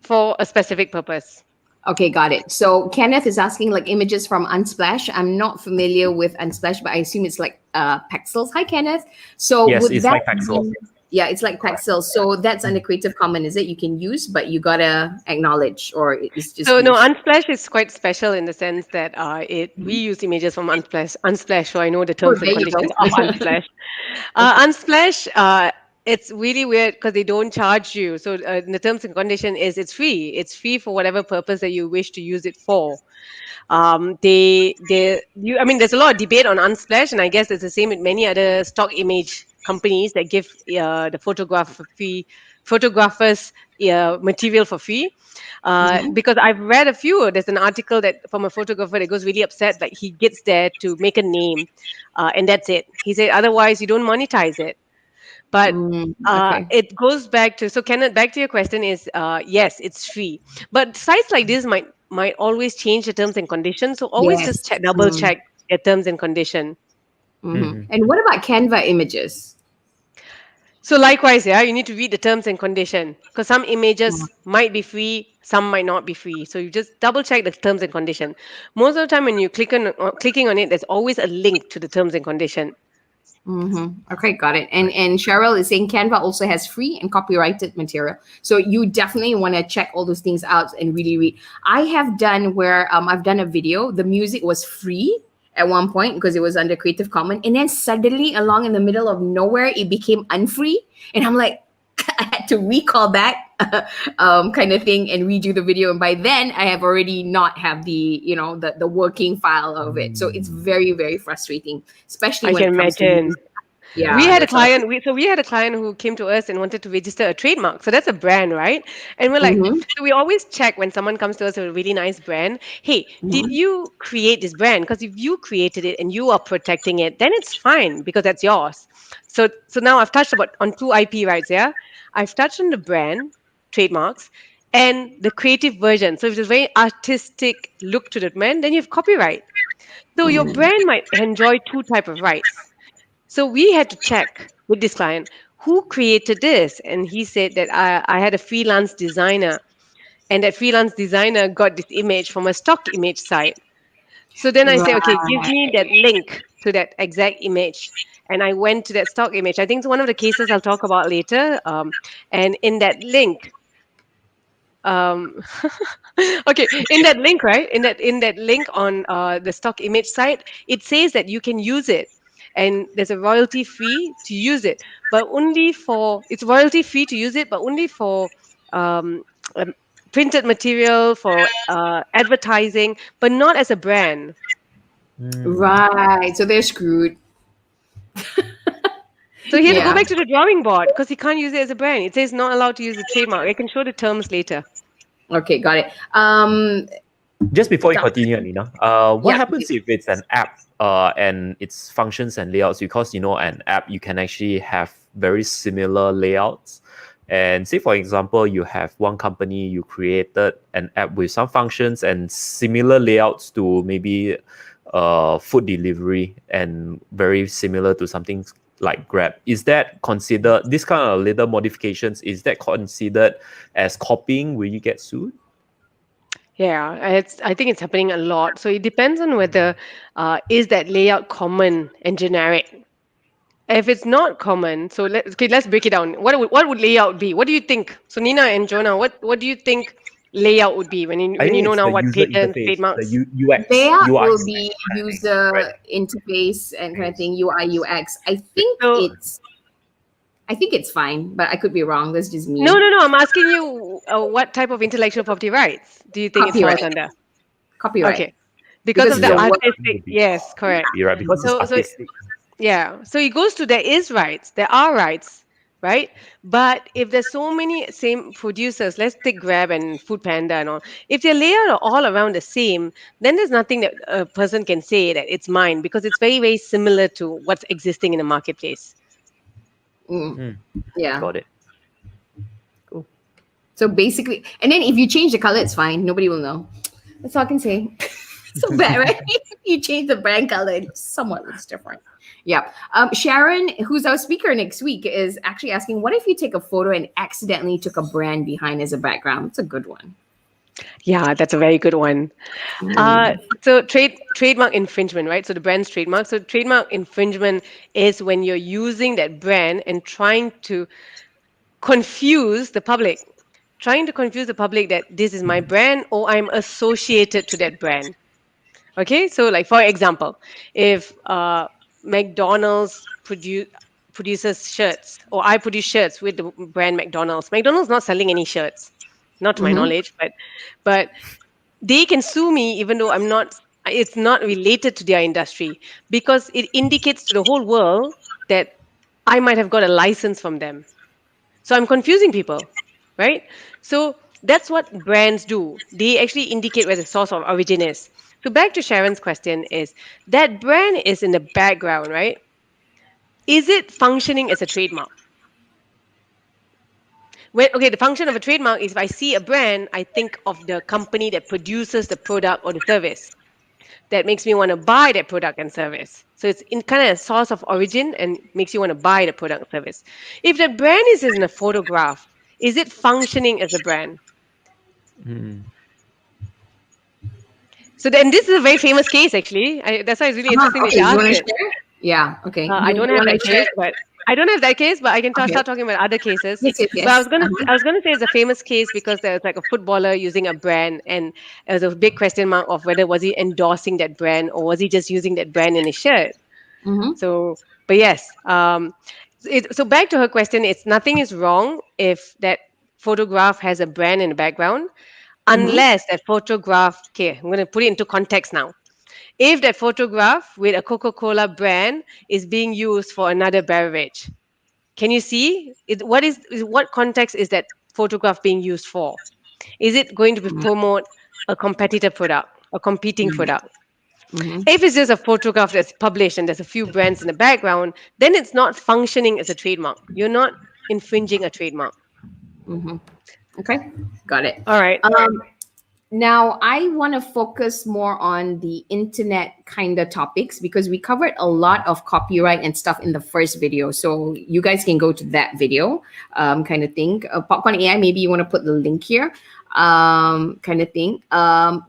for a specific purpose. Okay, got it. So Kenneth is asking like images from Unsplash. I'm not familiar with Unsplash, but I assume it's like Pexels. Hi, Kenneth. So Yes, would it's that like Pexels. Yeah, it's like Pexels. So that's under Creative Commons, is it? You can use, but you gotta acknowledge, or it's just So no, used? Unsplash is quite special in the sense that we use images from Unsplash, so I know the terms and there you go. conditions of Unsplash. Unsplash, it's really weird because they don't charge you. So the terms and condition is it's free. It's free for whatever purpose that you wish to use it for. I mean, there's a lot of debate on Unsplash, and I guess it's the same with many other stock image companies that give the photographers material for free. Because I've read a few. There's an article that from a photographer that goes really upset that he gets there to make a name, and that's it. He said otherwise you don't monetize it. But Okay. it goes back to, so Kenneth, back to your question is yes, it's free, but sites like this might always change the terms and conditions. So always Yes. just double check the terms and condition. And what about Canva images? So likewise, you need to read the terms and condition because some images might be free, some might not be free. So you just double check the terms and condition. Most of the time when you clicking on it, there's always a link to the terms and condition. Okay, got it. And Cheryl is saying Canva also has free and copyrighted material. So you definitely want to check all those things out and really read. I have done where I've done a video. The music was free at one point because it was under Creative Commons. And then suddenly along in the middle of nowhere, it became unfree. And I'm like, I had to recall that kind of thing and redo the video. And by then I have already not have the, the working file of it. So it's very, very frustrating, especially I when can it comes imagine. to Yeah, We had a that's awesome. client. We had a client who came to us and wanted to register a trademark. So that's a brand, right? And we're like, Mm-hmm. so we always check when someone comes to us with a really nice brand. Hey, did Mm-hmm. you create this brand? Because if you created it and you are protecting it, then it's fine because that's yours. So now I've touched about on two IP rights. Yeah, I've touched on the brand trademarks and the creative version. So if there's a very artistic look to the brand, then you have copyright. So your brand might enjoy two type of rights. So we had to check with this client who created this, and he said that I had a freelance designer, and that freelance designer got this image from a stock image site. So then I say, okay, give me that link to that exact image. And I went to that stock image. I think it's one of the cases I'll talk about later. And in that link, um, okay, in that link, right? In that link on the stock image site, it says that you can use it, and there's a royalty free to use it, but only for it's royalty free to use it, but only for um, um, printed material for advertising, but not as a brand. Right. So they're screwed. So he had to go Yeah. back to the drawing board because he can't use it as a brand. It says not allowed to use the trademark. I can show the terms later. Okay, got it. Just before you Doc- continue, Nina, what yeah. happens if it's an app and its functions and layouts? Because an app you can actually have very similar layouts. And say, for example, you have one company, you created an app with some functions and similar layouts to maybe food delivery and very similar to something like Grab. Is that considered, this kind of little modifications, is that considered as copying? Will you get sued? Yeah, I think it's happening a lot. So it depends on whether is that layout common and generic. If it's not common, so let's break it down. What would layout be? What do you think? So Nina and Jonah, what do you think layout would be when you I when think you know it's now the what user patents, interface, the trademarks? UX, Layout UI, will be right? user interface and kind of thing, UI, UX. So I think it's fine, but I could be wrong. That's just me. no. I'm asking you, what type of intellectual property rights do you think it falls Copyright. under? Copyright. Okay, because Because of it's the a Yeah, work. artistic. would be, Yes, correct. be right because it's So artistic. yeah, so it goes to there is rights, there are rights, right? But if there's so many same producers, let's take Grab and Food Panda and all. If their layout are all around the same, then there's nothing that a person can say that it's mine because it's very, very similar to what's existing in the marketplace. Mm, yeah. Got it. Cool. So basically, and then if you change the color, it's fine. Nobody will know. That's all I can say. So bad, right? You change the brand color, it somewhat looks different. Yeah. Sharon, who's our speaker next week, is actually asking, what if you take a photo and accidentally took a brand behind as a background? It's a good one. Yeah, that's a very good one. So trademark infringement, right? So the brand's trademark. So trademark infringement is when you're using that brand and trying to confuse the public, that this is my brand or I'm associated to that brand. Okay, so like for example, if McDonald's produces shirts, or I produce shirts with the brand McDonald's. McDonald's not selling any shirts, not to my Mm-hmm. knowledge, but they can sue me even though I'm not. It's not related to their industry because it indicates to the whole world that I might have got a license from them. So I'm confusing people, right? So that's what brands do. They actually indicate where the source of origin is. So back to Sharon's question is that brand is in the background, right? Is it functioning as a trademark? Okay, the function of a trademark is if I see a brand, I think of the company that produces the product or the service. That makes me want to buy that product and service. So it's in kind of a source of origin and makes you want to buy the product and service. If the brand is in a photograph, is it functioning as a brand? Hmm. So then this is a very famous case actually. That's why it's really interesting that Okay, you you asked want to it. share? Yeah. Okay. I You don't have want that to share? case, but I can Okay. start talking about other cases. Yes. Yes. But I Yes. was gonna say it's a famous case because there's like a footballer using a brand, and there's a big question mark of whether was he endorsing that brand or was he just using that brand in his shirt. Mm-hmm. So, but yes, so back to her question, it's nothing is wrong if that photograph has a brand in the background, Mm-hmm. unless that photograph. Okay, I'm going to put it into context now. if that photograph with a Coca-Cola brand is being used for another beverage. Can you see it? What context is that photograph being used for? Is it going to promote a competitor product, a competing product? Mm-hmm. If it's just a photograph that's published and there's a few brands in the background, then it's not functioning as a trademark. You're not infringing a trademark. Mm-hmm. Okay, got it. All right. Now, I want to focus more on the internet kind of topics because we covered a lot of copyright and stuff in the first video. So you guys can go to that video kind of thing. Popcorn AI, maybe you want to put the link here kind of thing.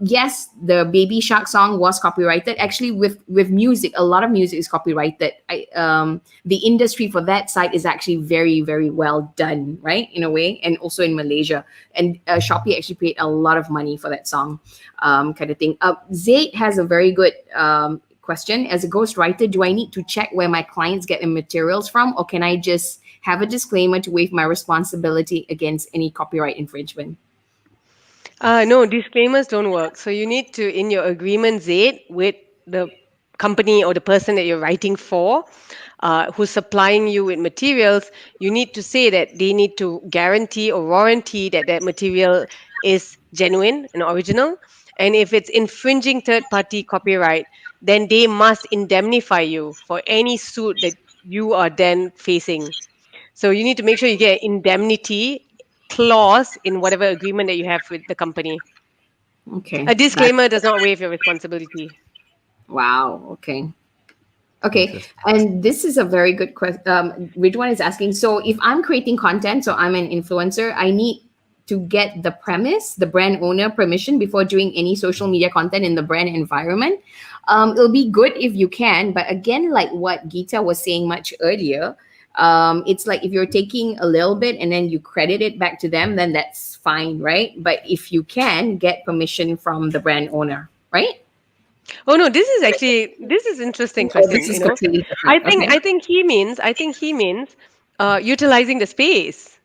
Yes, the Baby Shark song was copyrighted. Actually, with music, a lot of music is copyrighted. The industry for that side is actually very, very well done, right? In a way, and also in Malaysia. And Shopee actually paid a lot of money for that song kind of thing. Zaid has a very good question. As a ghostwriter, do I need to check where my clients get their materials from, or can I just have a disclaimer to waive my responsibility against any copyright infringement? No, disclaimers don't work. So you need to, in your agreement, Zaid, with the company or the person that you're writing for, who's supplying you with materials, you need to say that they need to guarantee or warranty that that material is genuine and original. And if it's infringing third-party copyright, then they must indemnify you for any suit that you are then facing. So you need to make sure you get indemnity clause in whatever agreement that you have with the company. Okay. A disclaimer does not waive your responsibility. Wow. Okay. Okay. And this is a very good question. Ridwan is asking, so if I'm creating content, so I'm an influencer, I need to get the premise, the brand owner permission before doing any social media content in the brand environment. It'll be good if you can, but again, like what Geetha was saying much earlier, it's like if you're taking a little bit and then you credit it back to them, then that's fine, right? But if you can get permission from the brand owner, right? Oh no, this is interesting question. This is completely I different. think Okay. he means utilizing the space.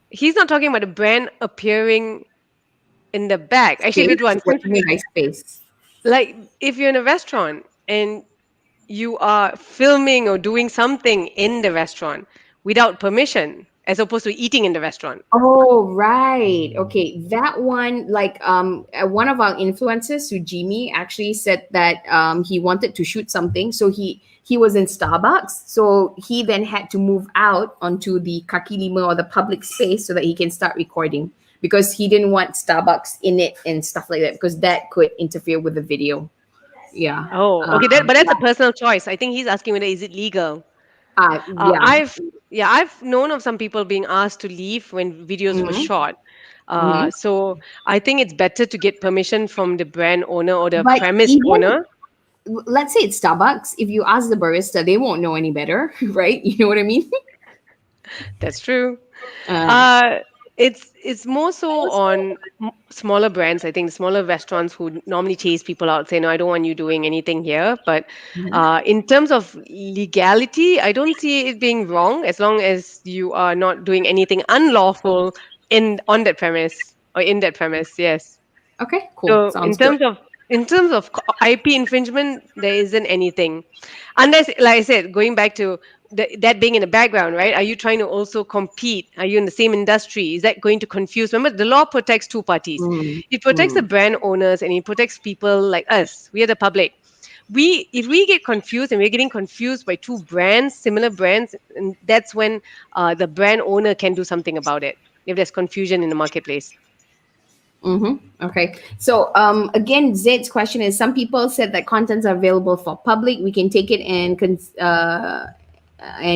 He's not talking about the brand appearing in the back. Actually, Space? Ridwan, What do you mean by space? like if you're in a restaurant and you are filming or doing something in the restaurant without permission, as opposed to eating in the restaurant. Oh, right. Okay. That one, like one of our influencers, Sujimi, actually said that he wanted to shoot something. So he was in Starbucks. So he then had to move out onto the kaki lima or the public space so that he can start recording because he didn't want Starbucks in it and stuff like that because that could interfere with the video. Yeah. Oh, okay. But that's a personal choice. I think he's asking whether is it legal. Yeah. I've known of some people being asked to leave when videos were Mhm. shot. Mhm. So I think it's better to get permission from the brand owner or the But premise even owner. let's say it's Starbucks, if you ask the barista, they won't know any better, right? You know what I mean? That's true. Uh, It's more so on smaller brands. I think smaller restaurants who normally chase people out say, "No, I don't want you doing anything here." But in terms of legality, I don't see it being wrong as long as you are not doing anything unlawful on that premise or in that premise. Yes. okay, cool. So Sounds good. in terms of IP infringement, there isn't anything, unless, like I said, going back to that being in the background, right? Are you trying to also compete? Are you in the same industry? Is that going to confuse? Remember, the law protects two parties. Mm, It protects the mm. brand owners and it protects people like us. We are the public. If we get confused and we're getting confused by two brands, similar brands, and that's when the brand owner can do something about it. If there's confusion in the marketplace. Okay. So again, Zed's question is: some people said that contents are available for public. We can take it and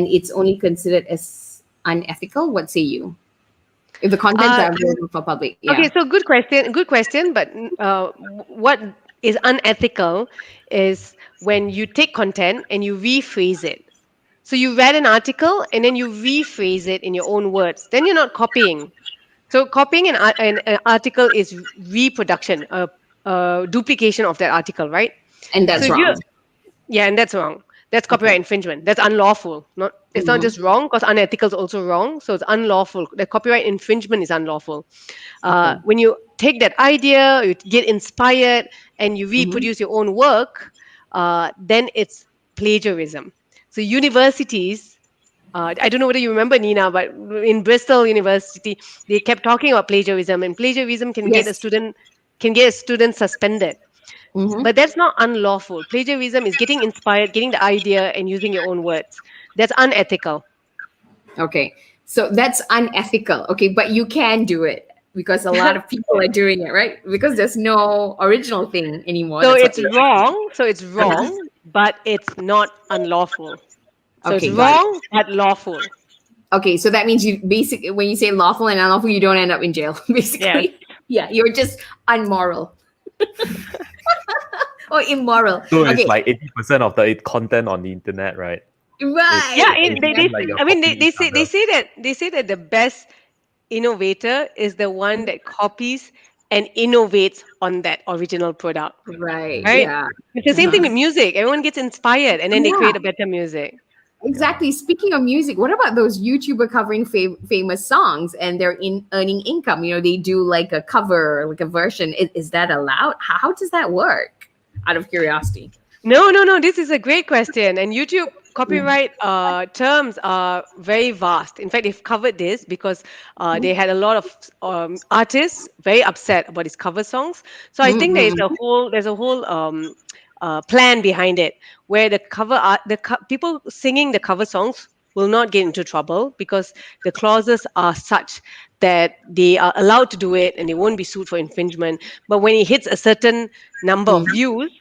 it's only considered as unethical. What say you? If the contents are available for public, yeah. Okay, so good question. Good question. But what is unethical is when you take content and you rephrase it. So you read an article and then you rephrase it in your own words. Then you're not copying. So copying an article is reproduction, a duplication of that article, right? And So that's you wrong. Yeah, and that's wrong. That's copyright infringement. That's unlawful. It's not just wrong because unethical is also wrong. So it's unlawful. The copyright infringement is unlawful. When you take that idea, you get inspired, and you reproduce your own work, then it's plagiarism. So universities, I don't know whether you remember, Nina, but in Bristol University, they kept talking about plagiarism, and plagiarism can get a Yes. student suspended. Mm-hmm. But that's not unlawful. Plagiarism is getting inspired, getting the idea, and using your own words. That's unethical. Okay. So that's unethical. Okay, but you can do it because a lot of people are doing it, right? Because there's no original thing anymore. So That's what it's you're wrong. So it's Uh-huh. wrong, but it's not unlawful. So it's Okay, got it. wrong but lawful. Okay, so that means you basically, when you say lawful and unlawful, you don't end up in jail, basically. Yeah, you're just unmoral or immoral. So Okay, it's like 80% of the content on the internet, right? right. Yeah, It's they like you're I mean copying they each say other. they say that the best innovator is the one that copies and innovates on that original product, Right. right? Yeah. It's the same thing Uh-huh. with music. Everyone gets inspired and then they Yeah. create a better music. Exactly. Speaking of music, what about those YouTuber covering famous songs and they're earning income? You know, they do like a cover, like a version. Is that allowed? How does that work? Out of curiosity. No. This is a great question. And YouTube copyright terms are very vast. In fact, they've covered this because they had a lot of artists very upset about his cover songs. So I think Mm-hmm. there's a whole plan behind it, where the people singing the cover songs will not get into trouble because the clauses are such that they are allowed to do it and they won't be sued for infringement. But when it hits a certain number of views,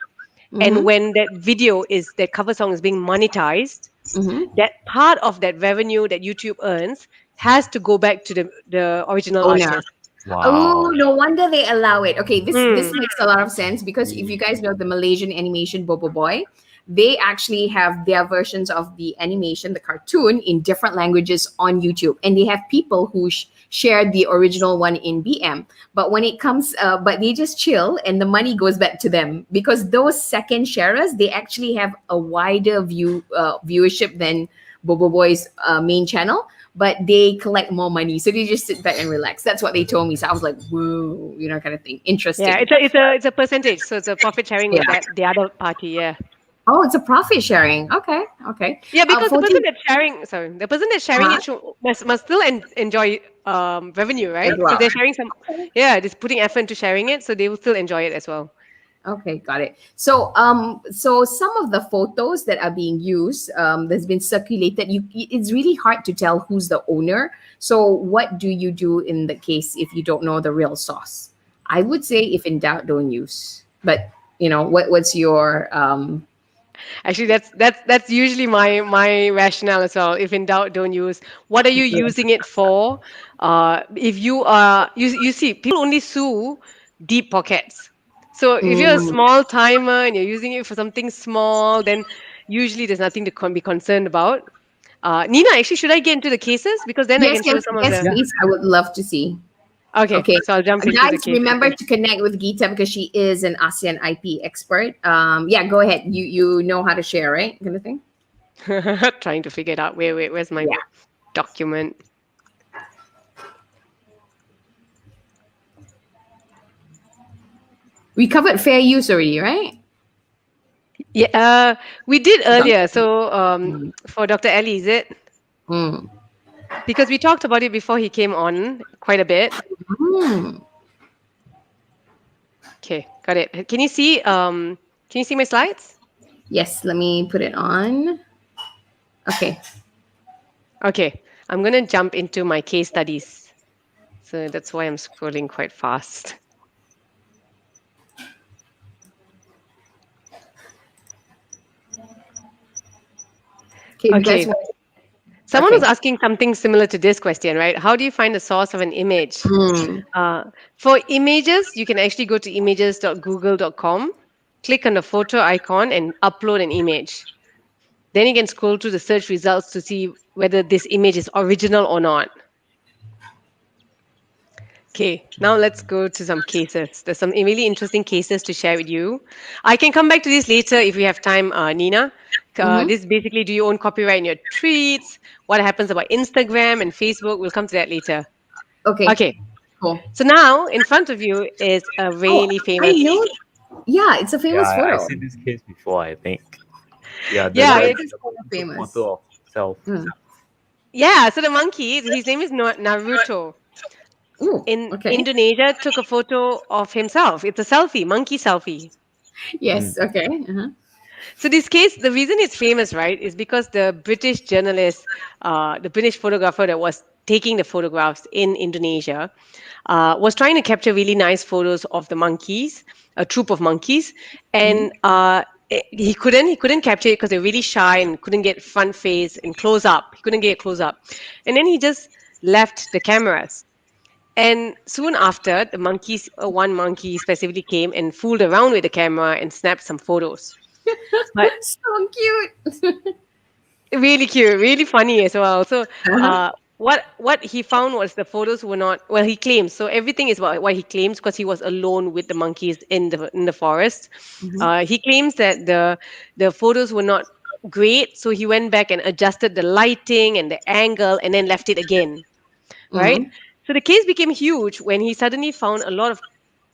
and Mm-hmm. when that cover song is being monetized, Mm-hmm. that part of that revenue that YouTube earns has to go back to the original Owner. artist. Oh, Wow. no wonder they allow it. Okay, this Mm. makes a lot of sense because if you guys know the Malaysian animation Bobo Boy, they actually have their versions of the animation, the cartoon, in different languages on YouTube, and they have people who share the original one in BM. But when it comes, but they just chill, and the money goes back to them because those second sharers they actually have a wider viewership than Bobo Boy's main channel, but they collect more money. So they just sit back and relax. That's what they told me. So I was like, whoa, kind of thing. Yeah, Interesting. it's a percentage, so it's a profit sharing with Yeah. the other party. Yeah. Oh, it's a profit sharing. Okay. Okay. Yeah, because the 14. person that's sharing, sorry, the person that's sharing it must still enjoy revenue, right? As Because well. they're sharing just putting effort into sharing it, so they will still enjoy it as well. Okay, got it. So, so some of the photos that are being used, that's been circulated, it's really hard to tell who's the owner. So, what do you do in the case if you don't know the real source? I would say, if in doubt, don't use. But what's your Actually, that's usually my rationale as well. If in doubt, don't use. What are you using it for? If you see, people only sue deep pockets. So if you're a Mm, small timer and you're using it for something small, then usually there's nothing to be concerned about. Nina, actually, should I get into the cases? Because then I yes, can show yes, some of yes, the. please. I would love to see. Okay, Okay. so I'll jump into the Guys, cases remember then. to connect with Geetha because she is an ASEAN IP expert. Yeah, go ahead. You know how to share, right? Kind of thing. Trying to figure it out. Where's my Yeah. document? We covered fair use already, right? Yeah, we did No. earlier. So for Dr. Ellie, is it? Mm. Because we talked about it before he came on quite a bit. Mm. Okay, got it. Can you see my slides? Yes, let me put it on. Okay. Okay, I'm gonna jump into my case studies. So that's why I'm scrolling quite fast. Okay. You Okay. guys want- Someone was Okay. asking something similar to this question, right? How do you find the source of an image? Mm. For images, you can actually go to images.google.com, click on the photo icon, and upload an image. Then you can scroll through the search results to see whether this image is original or not. Okay, now let's go to some cases. There's some really interesting cases to share with you. I can come back to this later if we have time, Nina. This basically, do you own copyright in your tweets? What happens about Instagram and Facebook? We'll come to that later. Okay. Okay, Cool. so now in front of you is a Oh, really I famous. know. Yeah, it's a Yeah, famous I photo. seen this case before, I think. Yeah, Yeah, Why is it's this photo the famous? photo of self. yeah. So the monkey, his name is Naruto. Ooh, In okay. Indonesia, took a photo of himself. It's a selfie, monkey selfie. Yes, okay. Uh-huh. So this case, the reason it's famous, right, is because the British journalist, the British photographer that was taking the photographs in Indonesia, was trying to capture really nice photos of the monkeys, a troop of monkeys, and he couldn't capture it because they're really shy and couldn't get front face and close up. He couldn't get close up, and then he just left the cameras. And soon after, the monkeys, one monkey specifically came and fooled around with the camera and snapped some photos. But So cute. really cute, really funny as well. So, Uh-huh. what he found was the photos were not well. He claims so everything is what he claims because he was alone with the monkeys in the forest. He claims that the photos were not great, so he went back and adjusted the lighting and the angle, and then left it again. Right. Mhm. So the case became huge when he suddenly found a lot of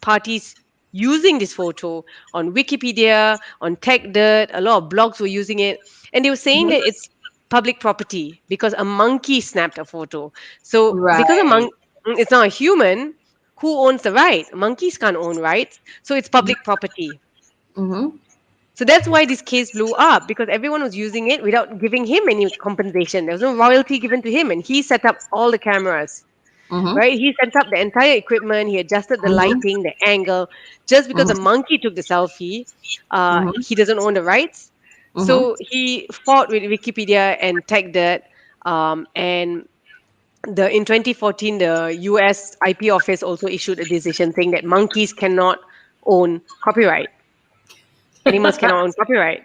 parties using this photo on Wikipedia, on TechDirt. A lot of blogs were using it, and they were saying that it's public property because a monkey snapped a photo. So because Right. it's not a human, who owns the right? Monkeys can't own rights, so it's public property. Mm-hmm. So that's why this case blew up because everyone was using it without giving him any compensation. There was no royalty given to him, and he set up all the cameras, Mm-hmm. right? He set up the entire equipment. He adjusted the Mm-hmm. lighting, the angle. Just because the Mm-hmm. monkey took the selfie, Mm-hmm. he doesn't own the rights. Mm-hmm. So he fought with Wikipedia and TechDirt, and in 2014, the US IP office also issued a decision saying that monkeys cannot own copyright. Animals cannot own copyright.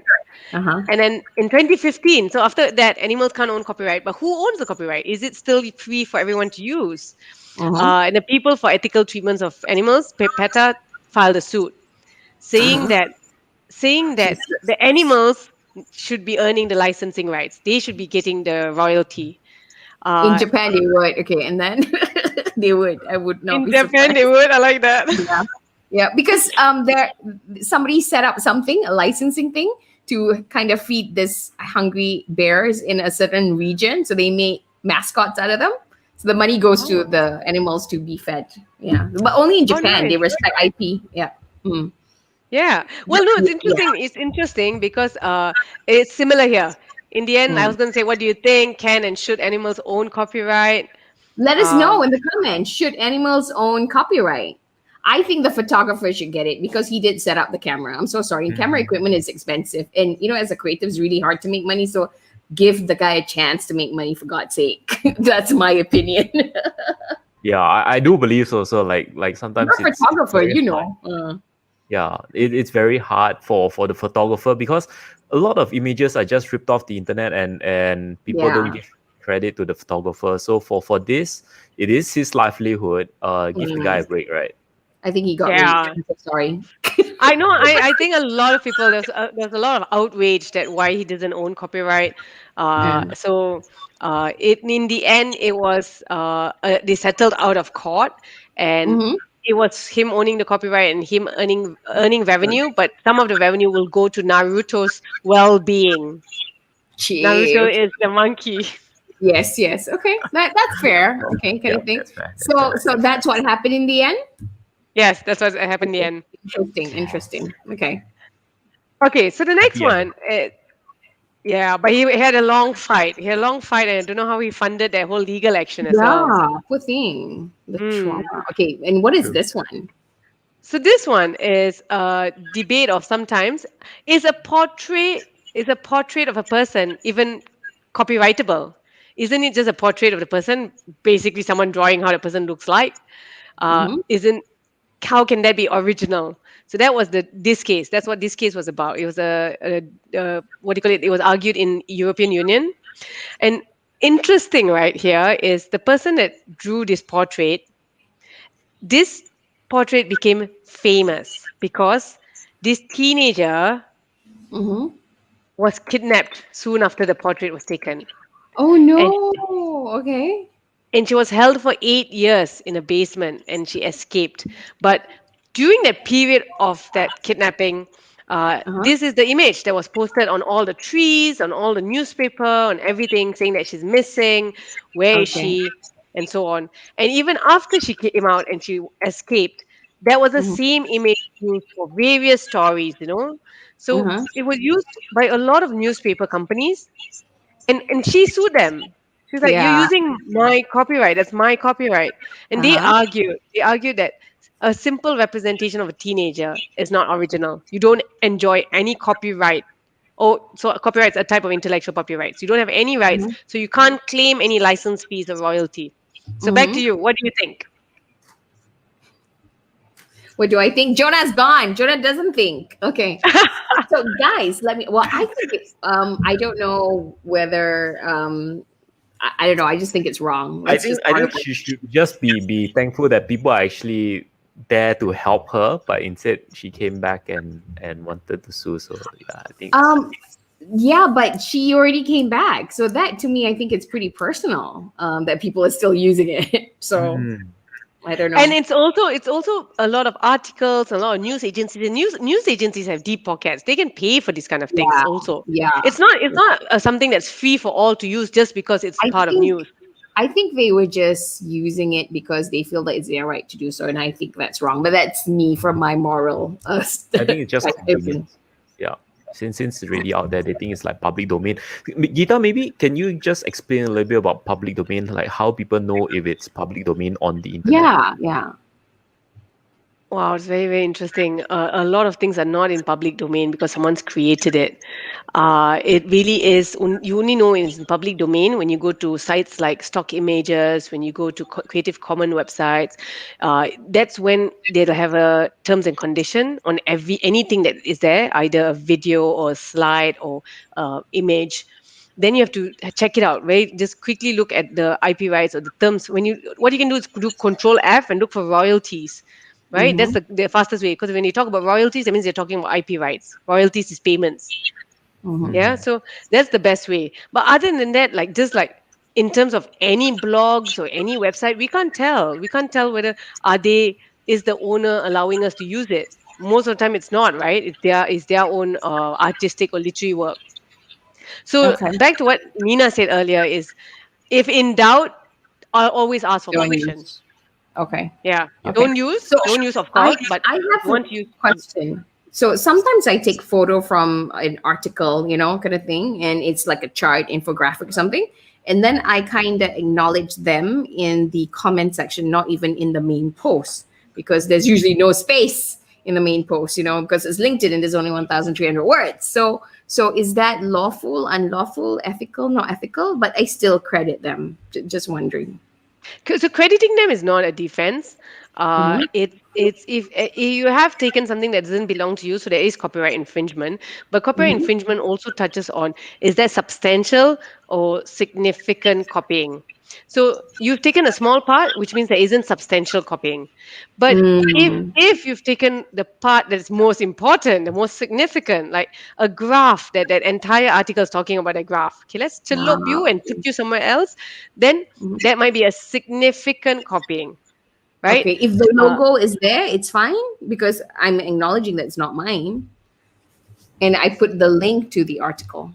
Uh-huh. And then in 2015, so after that, animals can't own copyright. But who owns the copyright? Is it still free for everyone to use? Mm-hmm. And the People for Ethical Treatments of Animals, PETA, filed a suit saying Uh-huh. that saying that Jesus. the animals should be earning the licensing rights. They should be getting the royalty. In Uh, Japan, they would. Okay, and then they would. I would not in be Japan, they surprised. would. I like that. Yeah, yeah, because there somebody set up something, a licensing thing, to kind of feed this hungry bears in a certain region. So they made mascots out of them. So the money goes to Oh, the animals to be fed. Yeah, but only in oh, Japan they nice. respect IP. Yeah. Mm. Yeah. Well, no, it's Yeah. interesting. It's interesting because it's similar here. In the end, I Mm. was going to say, what do you think? Can and should animals own copyright? Let us know Um, in the comments. Should animals own copyright? I think the photographer should get it because he did set up the camera. I'm so sorry. Camera equipment is expensive. And, as a creative, it's really hard to make money. So give the guy a chance to make money, for God's sake. That's my opinion. Yeah, I do believe so. So like sometimes You're a it's photographer, very hard. Yeah, it's very hard for the photographer because a lot of images are just ripped off the internet and people don't Yeah. give credit to the photographer. So for this, it is his livelihood. Give the guy a break, right? I think he got raped. yeah. I'm so sorry. I know. I think a lot of people there's a lot of outrage that why he doesn't own copyright. Mm. So it in the end it was they settled out of court, and Mm-hmm. it was him owning the copyright and him earning revenue. But some of the revenue will go to Naruto's well-being. Gee, Naruto okay. is the monkey. Yes, yes. Okay. That's fair. Okay, kind Yeah, of thing. that's fair. That's So fair. so that's what happened in the end? Yes, that's what happened in the end. Interesting, interesting. Okay. Okay, so the next Happy ending. one. Yeah, but he had a long fight. He had a long fight, and I don't know how he funded that whole legal action as well. Yeah, poor thing. The Mm. trauma. Okay, and what is True. this one? So this one is a debate of sometimes is a portrait of a person even copyrightable? Isn't it just a portrait of the person, basically someone drawing how the person looks like? Mm-hmm. Isn't How can that be original? So that was this case. That's what this case was about. It was what do you call it? It was argued in European Union. And interesting right here is the person that drew this portrait became famous because this teenager Mm-hmm. was kidnapped soon after the portrait was taken. Oh And no. Okay. and she was held for 8 years in a basement and she escaped. But during that period of that kidnapping, Uh-huh. this is the image that was posted on all the trees, on all the newspaper, on everything, saying that she's missing, where is Okay. she, and so on. And even after she came out and she escaped, that was the Mhm. same image used for various stories, So Uh-huh. it was used by a lot of newspaper companies, and she sued them. She's like, "You're Yeah. using my copyright. That's my copyright." And they Uh-huh. argued. They argued that a simple representation of a teenager is not original. You don't enjoy any copyright. Oh, so copyright's a type of intellectual property rights. You don't have any rights, Mm-hmm. so you can't claim any license fees or royalty. So back to Mm-hmm. you. What do you think? What do I think? Jonah's gone. Jonah doesn't think. Okay. So guys, let me. Well, I think it's. I don't know whether. I don't know. I just think it's wrong. I Let's think just I think honestly. she should just be thankful that people are actually there to help her, but instead she came back and wanted to sue. So yeah, I think Yeah, but she already came back. So that to me, I think it's pretty personal. That people are still using it. So Mhm. I don't And know. it's also a lot of articles, a lot of news agencies. And news agencies have deep pockets. They can pay for these kind of things Yeah. also. Yeah. It's not something that's free for all to use just because it's I part of think news. I think they were just using it because they feel that it's their right to do so, and I think that's wrong. But that's me from my moral I think it's just perspective. convenience. Yeah. Since it's already out there, they think it's like public domain. Geetha, maybe can you just explain a little bit about public domain, like how people know if it's public domain on the internet? Yeah, yeah. Wow, it's very, very interesting. A lot of things are not in public domain because someone's created it. It really is, you only know it's in public domain when you go to sites like Stock Images, when you go to Creative Commons websites. That's when they'll have a terms and condition on anything that is there, either a video or a slide or image. Then you have to check it out, right? Just quickly look at the IP rights or the terms. What you can do is do Control F and look for royalties, right? That's Mm-hmm. the fastest way, because when you talk about royalties, that means you're talking about IP rights. Royalties is payments. Mm-hmm. Yeah, so that's the best way. But other than that, like just like in terms of any blogs or any website, we can't tell whether are they is the owner allowing us to use it. Most of the time it's not, right? It's their own artistic or literary work. So Okay. back to what Nina said earlier is, if in doubt, I'll always ask for Don't permission. use. Okay. Yeah, Okay. don't use So don't use of I course, but I have a once you question. So sometimes I take photo from an article, kind of thing, and it's like a chart, infographic or something. And then I kind of acknowledge them in the comment section, not even in the main post, because there's usually no space in the main post, because it's LinkedIn and there's only 1,300 words. So is that lawful, unlawful, ethical, not ethical? But I still credit them. Just wondering. So crediting them is not a defense. Mhm. It's if you have taken something that doesn't belong to you, so there is copyright infringement. But copyright Mhm. infringement also touches on, is there substantial or significant copying? So you've taken a small part, which means there isn't substantial copying. But if Mm. if you've taken the part that's most important, the most significant, like a graph, that entire article is talking about a graph. Okay, let's chill Ah, you and put you somewhere else. Then mhm. that might be a significant copying, right? Okay, if the Uh, logo is there, it's fine because I'm acknowledging that it's not mine, and I put the link to the article.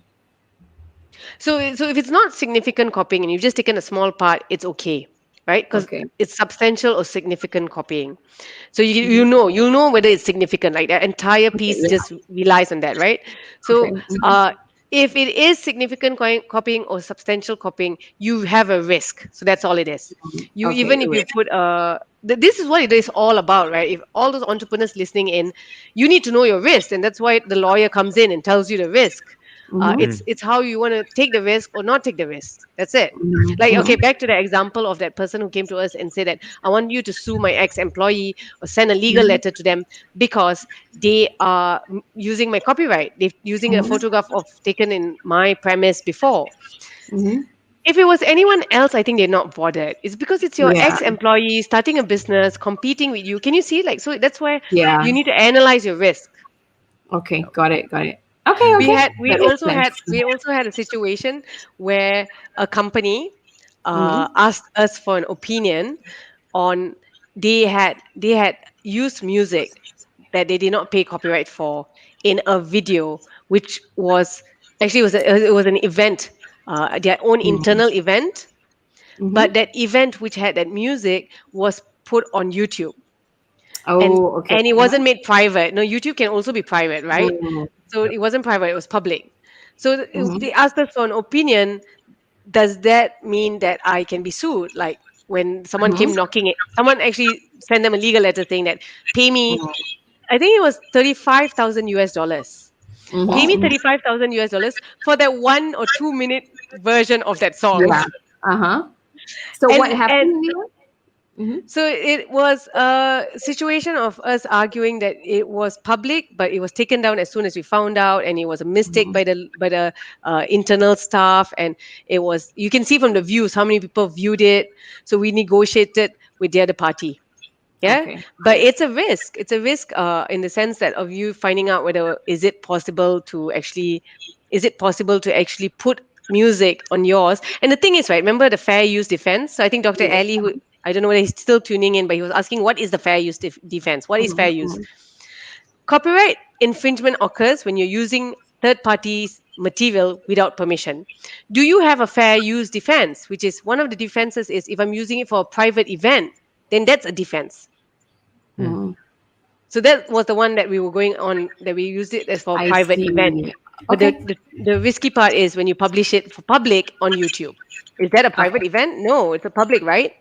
so if it's not significant copying and you've just taken a small part, it's okay, right? Because Okay. it's substantial or significant copying. So you Mhm. you know you know whether it's significant. Like that entire Okay. piece Yeah. just relies on that, right? Okay. So if it is significant copying or substantial copying, you have a risk. So that's all it is. You Okay. even if you Right. put this is what it is all about, right? If all those entrepreneurs listening in, you need to know your risk, and that's why the lawyer comes in and tells you the risk. Mm-hmm. Mm. It's how you want to take the risk or not take the risk. That's it. Like, Mm-hmm. okay, back to the example of that person who came to us and said that I want you to sue my ex-employee or send a legal Mm-hmm. letter to them because they are using my copyright. They're using a Mm-hmm. photograph of taken in my premise before. Mm-hmm. If it was anyone else, I think they're not bothered. It's because it's your Yeah. ex-employee starting a business, competing with you. Can you see? Like, so that's why Yeah. you need to analyze your risk. Okay. Got it. Got it. Okay. we Okay. had we That makes also sense. had we also had a situation where a company Mm-hmm. asked us for an opinion on, they had used music that they did not pay copyright for in a video, which was actually it was an event, their own internal event, Mhm. but that event which had that music was put on YouTube, and Oh, okay. and it wasn't made private. No, YouTube can also be private, right? Mhm. So it wasn't private; it was public. So Mhm. they asked us for an opinion. Does that mean that I can be sued? Like when someone Mhm. came knocking it, someone actually sent them a legal letter saying that pay me. Mhm. I think it was 35,000 US dollars. Pay me Mhm. 35,000 US dollars for that 1 or 2 minute version of that song. Yeah. Uh-huh. So what And happened, Leon? Mhm. so it was a situation of us arguing that it was public, but it was taken down as soon as we found out, and it was a mistake Mhm. by the internal staff, and it was, you can see from the views how many people viewed it. So we negotiated with the other party. Yeah, Okay. but it's a risk. It's a risk in the sense that of you finding out whether is it possible to actually put music on yours. And the thing is, right, remember the fair use defense? So I think Dr. Yes. Ali, who I don't know whether he's still tuning in, but he was asking, what is the fair use defense? What is fair Mhm. use? Mhm. Copyright infringement occurs when you're using third parties material without permission. Do you have a fair use defense? Which is one of the defenses is if I'm using it for a private event, then that's a defense. Mm. Mhm. So that was the one that we were going on, that we used it as for a I private event. see. But Okay. the risky part is when you publish it for public on YouTube. Is that a Okay. private event? No, it's a public, right?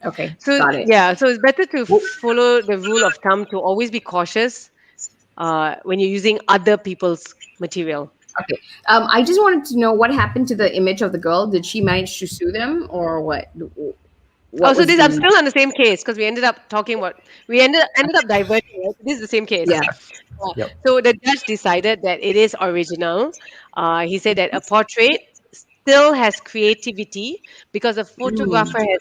Okay. So Got it. yeah, so it's better to follow the rule of thumb to always be cautious when you're using other people's material. Okay. I just wanted to know what happened to the image of the girl. Did she manage to sue them or what? Oh, What so was this I'm the? still on the same case because we ended up talking about we ended up diverting. Right? This is the same case. Yeah. Yep. So the judge decided that it is original. He said that a portrait still has creativity because a Mm. photographer has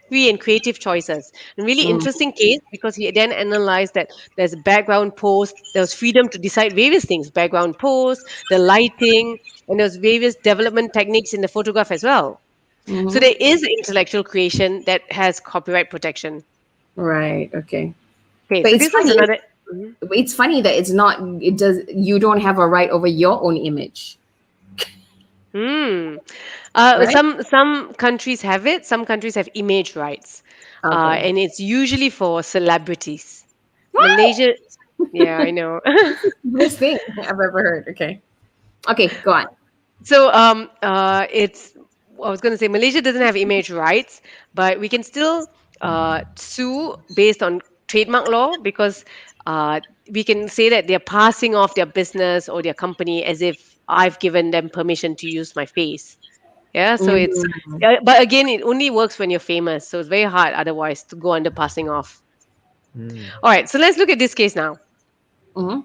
free and creative choices. A really Mm. interesting case because he then analyzed that there's background pose, there was freedom to decide various things, background pose, the lighting, and there's various development techniques in the photograph as well. So Mhm. there is intellectual creation that has copyright protection. Right. Okay. Okay, But so it's this was funny. another. Mhm. It's funny that it's not. It does. You don't have a right over your own image, Hmm. right? Some countries have it. Some countries have image rights, Okay. and it's usually for celebrities. What? Malaysia, yeah, I know. This thing I've ever heard. Okay. Okay. Go on. So it's. I was going to say Malaysia doesn't have image rights, but we can still sue based on trademark law because uh, we can say that they're passing off their business or their company as if I've given them permission to use my face. Yeah, so it's, Mm-hmm. but again, it only works when you're famous, so it's very hard otherwise to go under passing off. Mm. All right, so let's look at this case now. Mm-hmm.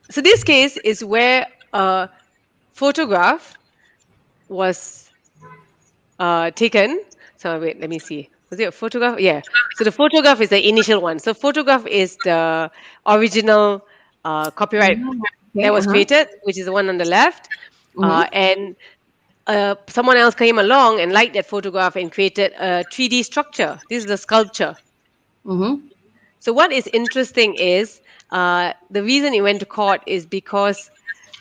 So this case is where a photograph was taken. So wait, let me see. Was it a photograph? Yeah. So the photograph is the initial one. So photograph is the original copyright that Okay. was Uh-huh. created, which is the one on the left, Mm-hmm. and someone else came along and liked that photograph and created a 3D structure. This is the sculpture. Mm-hmm. So what is interesting is the reason it went to court is because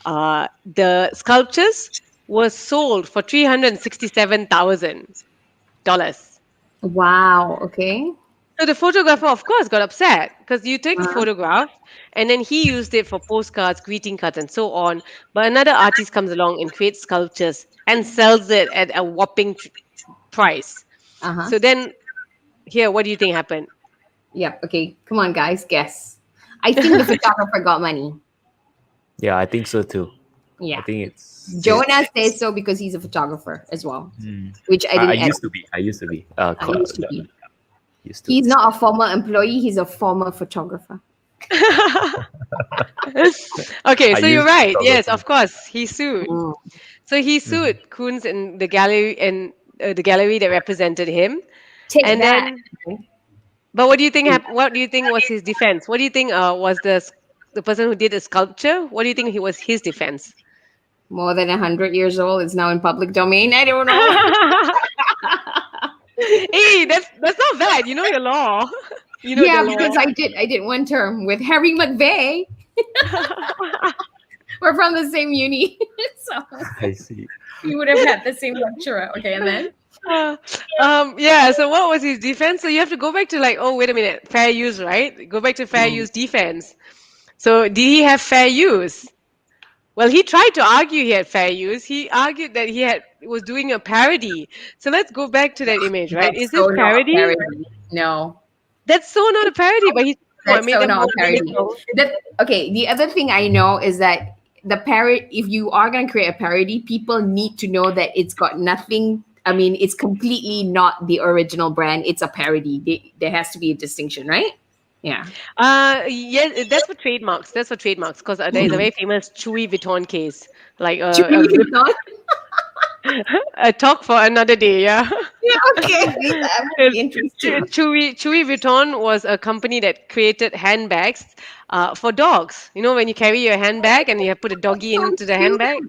the sculptures were sold for $367,000. Wow. Okay. So the photographer, of course, got upset because you take a Uh-huh. photograph and then he used it for postcards, greeting cards, and so on. But another artist comes along and creates sculptures and sells it at a whopping price. Uh-huh. So then, here, what do you think happened? Yep. Okay. Come on, guys. Guess. I think the photographer got money. Yeah, I think so too. I Yeah. think Jonah says so because he's a photographer as well, Mm. which I I didn't add. used to be. I used to be. I used to be. Used to. He's not a former employee. He's a former photographer. Okay, I so you're used right. Yes, photography. of course, he sued. Mm. So he Mhm. sued Kunz and the gallery that represented him. Take And that. then, but what do you think what do you think was his defense? What do you think was the person who did the sculpture? What do you think he was his defense? More than 100 years old. It's now in public domain. I don't know. Hey, that's not bad. You know your law. You know Yeah, the law. because I did one term with Harry McVeigh. We're from the same uni, so I see. we would have had the same lecturer. Okay, and then Yeah, so what was his defense? So you have to go back to like, oh, wait a minute, fair use, right? Go back to fair use defense. So did he have fair use? Well, he tried to argue he had fair use. He argued that was doing a parody. So let's go back to that image, right? that's Is so this not parody? parody. No, That's so not a parody, but he that's made so them not more parody. cynical. Okay, the other thing I know is that if you are going to create a parody, people need to know that it's got nothing. I mean, it's completely not the original brand. It's a parody. There has to be a distinction, right? Yeah. Yeah, that's for trademarks. That's for trademarks because there is a very famous Chewy Vuitton case, like Chewy Vuitton? a talk for another day. Yeah. Yeah, okay. That would be interesting. Chewy Vuitton was a company that created handbags for dogs. You know, when you carry your handbag and you have put a doggy into the handbag.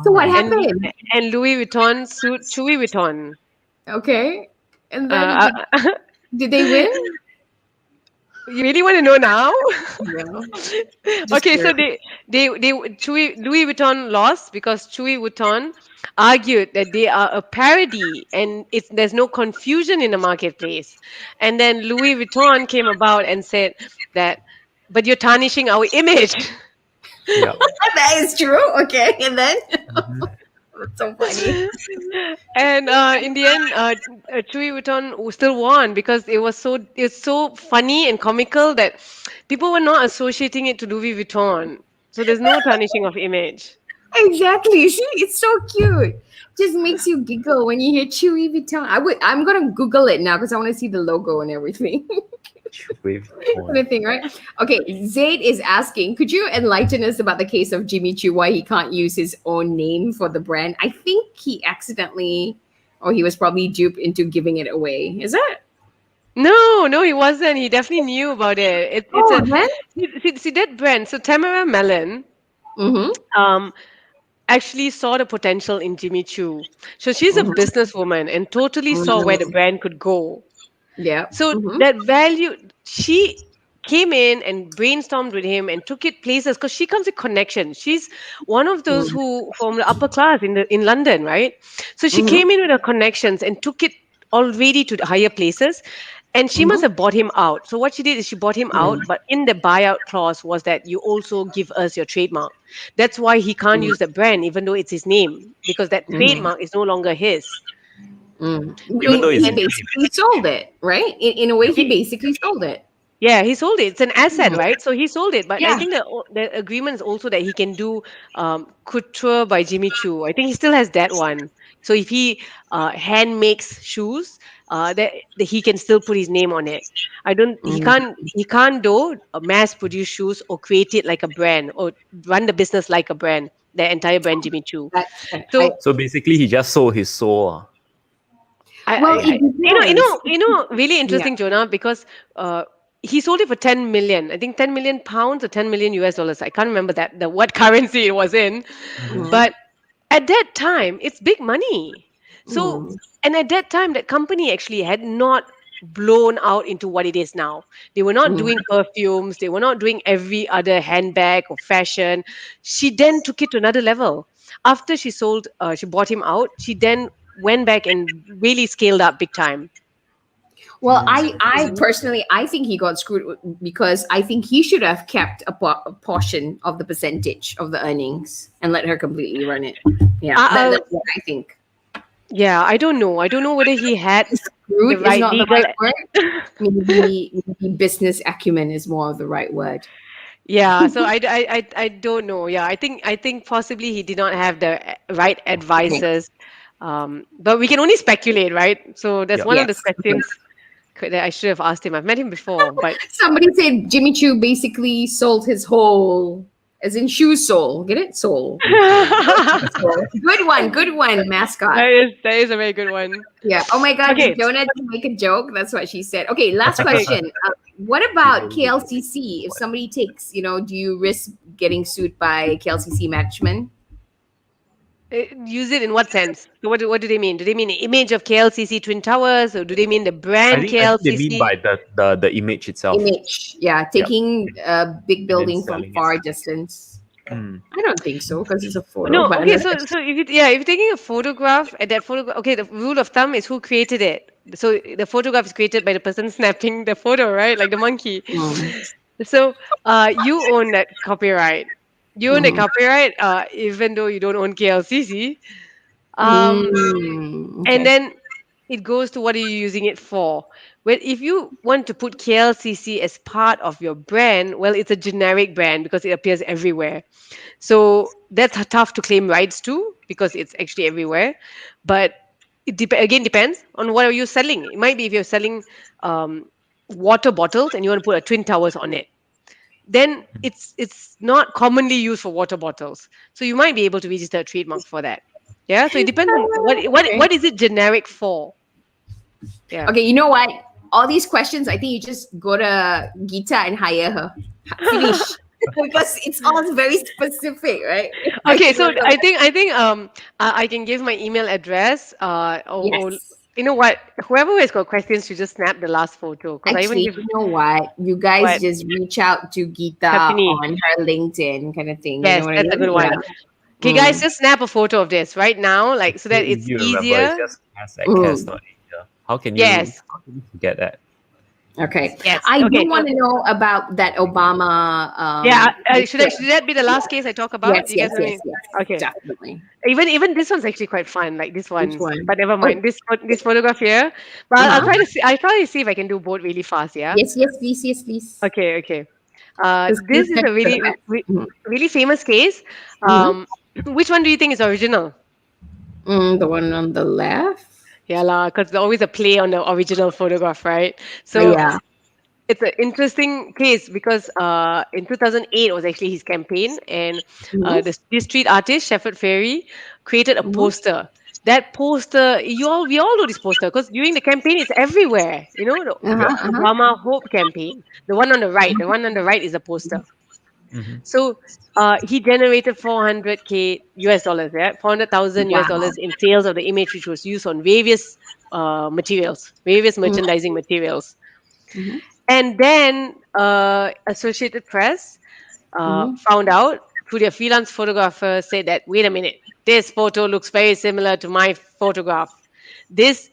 So what And happened? and Louis Vuitton sued Chewy Vuitton. Okay. And then Uh, did they win? you really want to know now? No. Okay, so Louis Vuitton lost because Chewy Vuitton argued that they are a parody and there's no confusion in the marketplace. And then Louis Vuitton came about and said that, but you're tarnishing our image. Yeah. That is true. Okay. And then that's so funny. And in the end, Chewy Vuitton still won because it's so funny and comical that people were not associating it to Louis Vuitton. So there's no tarnishing of image. Exactly. See, it's so cute. Just makes you giggle when you hear Chewy Vuitton. I'm gonna Google it now because I want to see the logo and everything. Everything, right? Okay, Zaid is asking, could you enlighten us about the case of Jimmy Choo, why he can't use his own name for the brand? I think he accidentally, or he was probably duped into giving it away. Is that? No, he wasn't. He definitely knew about it. Man? See that brand. So Tamara Mellon Mm-hmm. actually saw the potential in Jimmy Choo. So she's a businesswoman and totally saw where the brand could go. Yeah. So that value, she came in and brainstormed with him and took it places because she comes with connections. She's one of those who from the upper class in London, right? So she came in with her connections and took it already to the higher places. And she must have bought him out. So what she did is she bought him out, but in the buyout clause was that you also give us your trademark. That's why he can't use the brand, even though it's his name, because that trademark is no longer his. Even though He it's basically sold it, right? In a way, he basically sold it. Yeah, he sold it. It's an asset, right? So he sold it. But I Yeah. think the agreement is also that he can do couture by Jimmy Choo. I think he still has that one. So if he hand makes shoes, that he can still put his name on it. He can't do mass produce shoes or create it like a brand or run the business like a brand. The entire brand Jimmy Choo. So basically, he just sold his soul. Really interesting, Jonah, because he sold it for 10 million. I think 10 million pounds or 10 million US dollars. I can't remember what currency it was in. But at that time, it's big money. So, and at that time, that company actually had not blown out into what it is now. They were not doing perfumes. They were not doing every other handbag or fashion. She then took it to another level. After she bought him out, she then went back and really scaled up big time. Well, I personally, I think he got screwed because I think he should have kept a portion of the percentage of the earnings and let her completely run it. Yeah, that's what I think. Yeah, I don't know. I don't know whether he had screwed the right is not legal... the right word. Maybe business acumen is more of the right word. Yeah, so I don't know. Yeah, I think possibly he did not have the right advisors. But we can only speculate, right? So that's one of the questions that I should have asked him. I've met him before, but somebody said Jimmy Choo basically sold his whole, as in shoe sole. Get it? Soul. Good one, mascot. That is a very good one. Yeah. Oh my God, did Jonah make a joke? That's what she said. Okay, last question. What about KLCC? If somebody takes, do you risk getting sued by KLCC management? Use it in what sense? So what do they mean? Do they mean the image of KLCC Twin Towers, or do they mean the brand I think they mean KLCC? by the image itself. Image. Yeah, Yep. taking a big And then building from selling it. far distance. Mm. I don't think so because it's a photo. No, but okay. unless So if you're taking a photograph, and that photograph, okay, the rule of thumb is who created it. So the photograph is created by the person snapping the photo, right? Like the monkey. So you own that copyright. You own the copyright, even though you don't own KLCC. okay. And then it goes to what are you using it for? Well, if you want to put KLCC as part of your brand, well, it's a generic brand because it appears everywhere. So that's tough to claim rights to because it's actually everywhere. But it again depends on what are you selling. It might be if you're selling water bottles and you want to put a Twin Towers on it, then it's not commonly used for water bottles. So you might be able to register a trademark for that. Yeah. So it depends on what is it generic for. Yeah. Okay, you know what? All these questions, I think you just go to Geetha and hire her. Finish. Because it's all very specific, right? Okay, so I think I can give my email address. Or Yes. you know what? Whoever has got questions should just snap the last photo. Because I even Actually, give you know what? You guys What? just reach out to Geetha Happening. on her LinkedIn kind of thing. Yes, you know what that's I a mean? good one. Yeah. Okay, guys, just snap a photo of this right now, like so that If it's you remember, easier. it's just cas@cas.asia. How can you Yes. forget that? Okay. Yes. I Okay. do want to know about that Obama. Yeah. Should picture. that be the last case I talk about? Yes, You guys yes, know yes, me? yes. Okay. Definitely. Even this one's actually quite fun, like this one. one? But never mind. This photograph here. But I'll Uh-huh. try to see if I can do both really fast. Yeah. Yes, yes, please, yes, please. Okay. Okay. Just This is click a really that. Mhm. really famous case. Which one do you think is original? The one on the left. Yeah, lah, because there's always a play on the original photograph, right? So Yeah. it's an interesting case because in 2008 was actually his campaign, and this street artist Shepard Fairey created a poster. That poster, we all know this poster because during the campaign it's everywhere. You know, the Obama Hope campaign. The one on the right is a poster. So he generated 400K US dollars, yeah, 400,000 US dollars in sales of the image, which was used on various materials, various merchandising materials. And then Associated Press found out through their freelance photographer, said that, wait a minute, this photo looks very similar to my photograph. This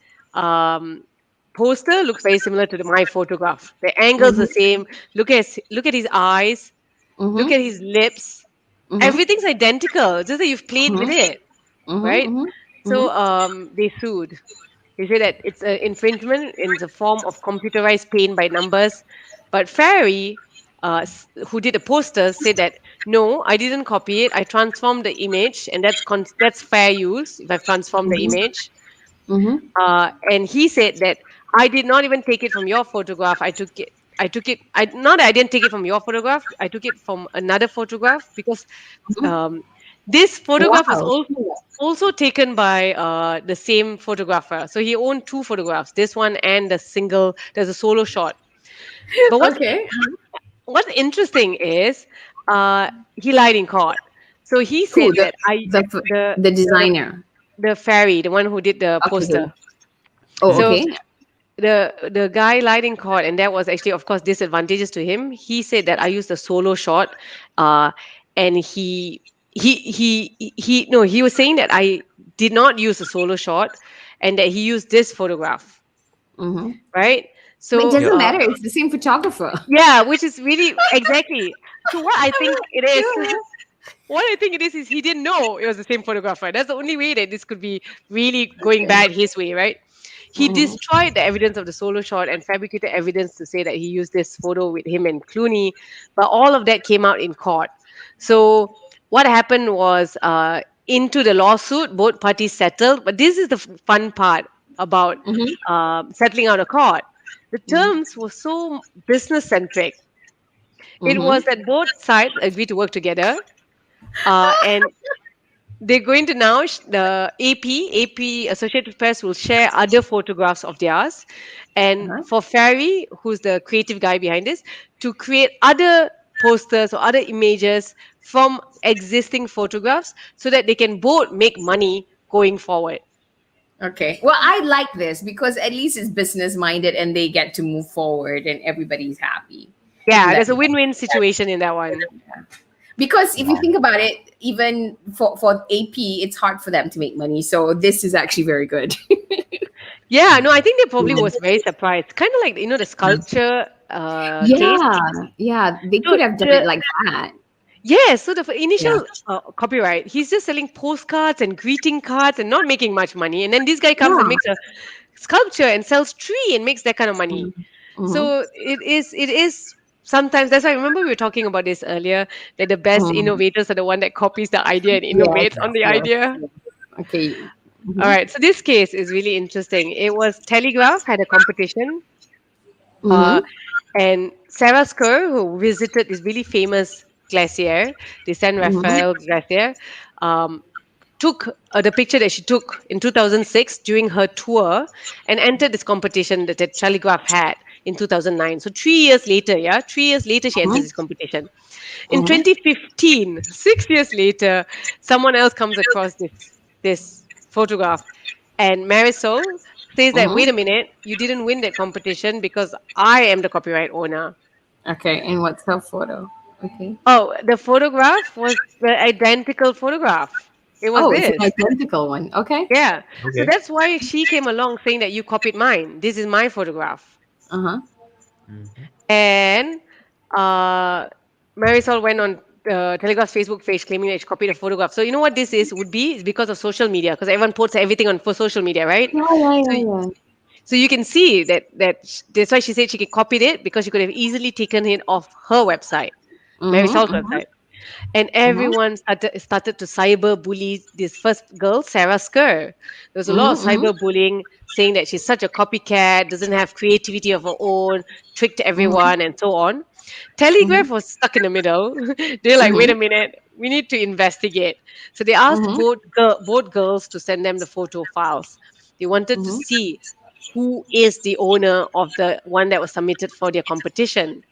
poster looks very similar to my photograph. The angle's the same. Look at his eyes. Look at his lips. Everything's identical. Just that you've played with it, right? So they sued. They say that it's an infringement in the form of computerized paint by numbers. But Fairey, who did the posters, said that no, I didn't copy it. I transformed the image, and that's fair use if I've transformed the image. And he said that I did not even take it from your photograph. I took it. Not that I didn't take it from your photograph. I took it from another photograph because this photograph was also taken by the same photographer. So he owned two photographs, this one and there's a solo shot. But what's interesting is he lied in court. So he said that the designer, the Fairey, the one who did the poster. Oh, So okay. the guy lied in court, and that was actually, of course, disadvantageous to him. He said that I used a solo shot, and he was saying that I did not use a solo shot, and that he used this photograph, right? So But it doesn't matter. It's the same photographer. yeah, which is really exactly. So what I think it is. What I think it is he didn't know it was the same photographer. That's the only way that this could be really going bad his way, right? He destroyed the evidence of the solo shot and fabricated evidence to say that he used this photo with him and Clooney, but all of that came out in court. So what happened was into the lawsuit, both parties settled, but this is the fun part about settling out of court. The terms were so business-centric. It was that both sides agreed to work together, and they're going to now, the AP Associated Press will share other photographs of theirs. And for Fairey, who's the creative guy behind this, to create other posters or other images from existing photographs so that they can both make money going forward. Okay. Well, I like this because at least it's business minded and they get to move forward and everybody's happy. Yeah, That- there's a win-win situation in that one. Because if you think about it, even for AP, it's hard for them to make money. So this is actually very good. Yeah, no, I think they probably was very surprised. Kind of like, the sculpture case. Yeah, they So could have done it like that. Yeah, so the initial copyright, he's just selling postcards and greeting cards and not making much money. And then this guy comes and makes a sculpture and sells tree and makes that kind of money. So it is sometimes, that's why I remember we were talking about this earlier, that the best innovators are the one that copies the idea and innovates on the idea. Okay. All right, so this case is really interesting. It was Telegraph had a competition, and Sarah Skur, who visited this really famous glacier, the San Rafael Glacier, took the picture that she took in 2006 during her tour and entered this competition that the Telegraph had in 2009. So 3 years later, she entered this competition. In 2015, 6 years later, someone else comes across this photograph, and Marisol says that, wait a minute, you didn't win that competition because I am the copyright owner. Okay, and what's her photo? Okay. Oh, the photograph was the identical photograph. It was It's this. an identical one. Okay. Yeah. Okay. So that's why she came along saying that you copied mine. This is my photograph. Uh-huh. And Marisol went on Telegraph's Facebook page claiming that she copied a photograph. So you know what this would be? It's because of social media, because everyone posts everything for social media, right? Yeah. So you can see that's why she said she copied it, because she could have easily taken it off her website, Marisol's website. And everyone started to cyber bully this first girl, Sarah Skur. There was a lot of cyber bullying, saying that she's such a copycat, doesn't have creativity of her own, tricked everyone, and so on. Telegraph was stuck in the middle. They're like, wait a minute, we need to investigate. So they asked both girls to send them the photo files. They wanted to see who is the owner of the one that was submitted for their competition.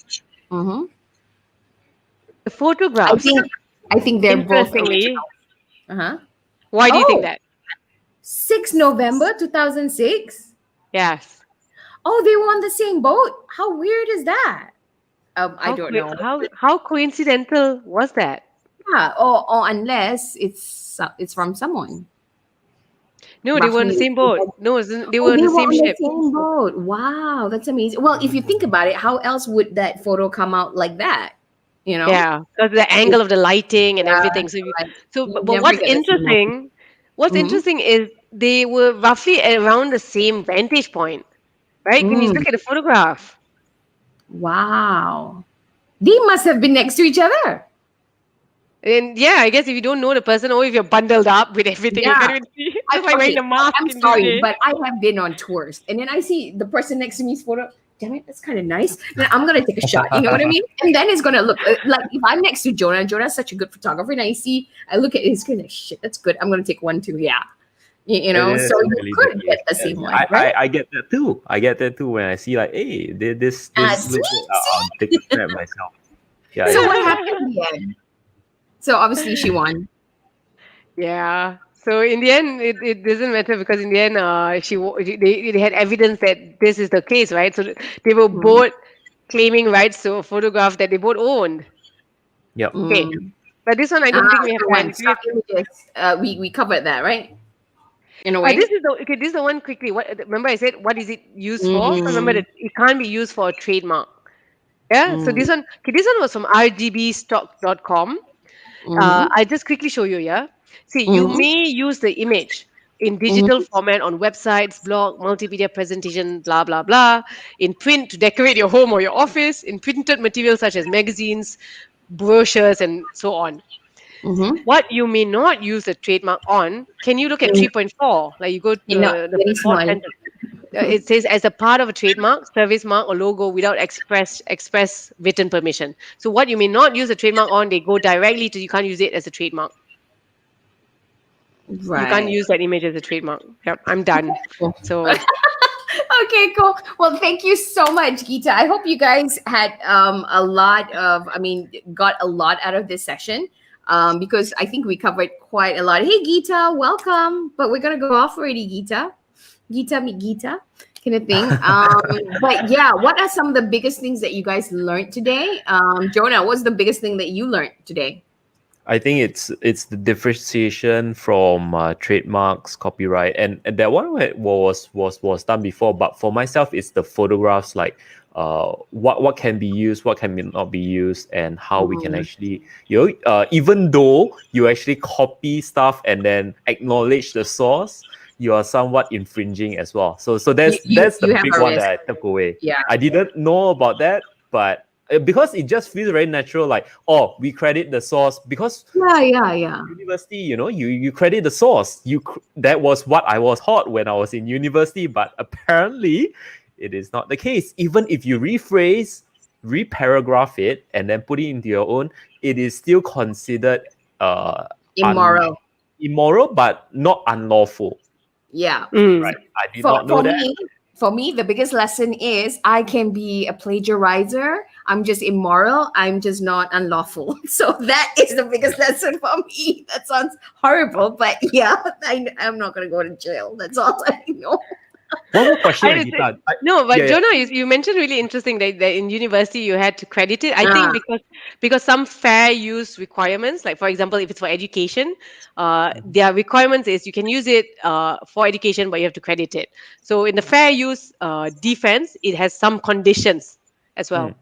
The photographs. I think they're both Interestingly, original. why do you think that? 6 November 2006. Yes. Oh, they were on the same boat. How weird is that? I don't know. How coincidental was that? Yeah, or unless it's from someone. No, they were on the same boat. No, they were on the same ship. Same boat. Wow, that's amazing. Well, if you think about it, how else would that photo come out like that? You know? Yeah, because the angle of the lighting and everything. But what's interesting? What's interesting is they were roughly around the same vantage point, right? Can you look at the photograph? Wow, they must have been next to each other. And yeah, I guess if you don't know the person, or if you're bundled up with everything, you can't even see. Just like wearing the mask. I'm sorry, but I have been on tours, and then I see the person next to me's photo. Damn it, that's kind of nice. Then I'm gonna take a shot. You know what I mean? And then it's gonna look like if I'm next to Jonah. Jonah's such a good photographer, and I look at his screen like, shit, that's good. I'm gonna take one too. Yeah, you know. So you really could get the same one, I, right? I get that too. I get that too when I see like, hey, this looks good. I'll take a snap myself. Yeah. So what happened in the end? So obviously she won. Yeah. So in the end, it doesn't matter, because in the end, they had evidence that this is the case, right? So they were both claiming rights to a photograph that they both owned. Yep. Okay. But this one, I don't think we have time. We covered that, right? In a way. This is the one quickly. Remember I said, what is it used for? So remember that it can't be used for a trademark. Yeah. So this one was from rgbstock.com. I'll just quickly show you. Yeah. See, you may use the image in digital format on websites, blog, multimedia presentation, blah, blah, blah, in print to decorate your home or your office, in printed materials such as magazines, brochures, and so on. What you may not use the trademark on, can you look at 3.4? Like you go to the fourth sentence. It says, as a part of a trademark, service mark, or logo without express written permission. So what you may not use a trademark on, they go directly to, you can't use it as a trademark. Right. You can't use that image as a trademark. Yep, I'm done. So Okay, cool. Well, thank you so much, Geetha. I hope you guys had got a lot out of this session because I think we covered quite a lot. Hey, Geetha, welcome. But we're going to go off already, Geetha. Geetha, meet Geetha kind of thing. But yeah, what are some of the biggest things that you guys learned today? Jonah, what's the biggest thing that you learned today? I think it's the differentiation from trademarks, copyright, and that one was done before. But for myself, it's the photographs, like what can be used, what can not be used, and how we can actually, even though you actually copy stuff and then acknowledge the source, you are somewhat infringing as well. So that's the big one that I took away. Yeah, I didn't know about that, but because it just feels very natural, like, oh, we credit the source because university, you credit the source. That was what I was taught when I was in university, but apparently it is not the case. Even if you reparagraph it and then put it into your own, it is still considered immoral, but not unlawful. Yeah, right. I did not know that. For me, the biggest lesson is I can be a plagiarizer. I'm just immoral. I'm just not unlawful. So that is the biggest lesson for me. That sounds horrible, but yeah, I'm not going to go to jail. That's all I know. One more question, Jonah, you mentioned really interesting that in university you had to credit it. I think because some fair use requirements, like for example, if it's for education, their requirements is you can use it for education, but you have to credit it. So in the fair use defense, it has some conditions as well.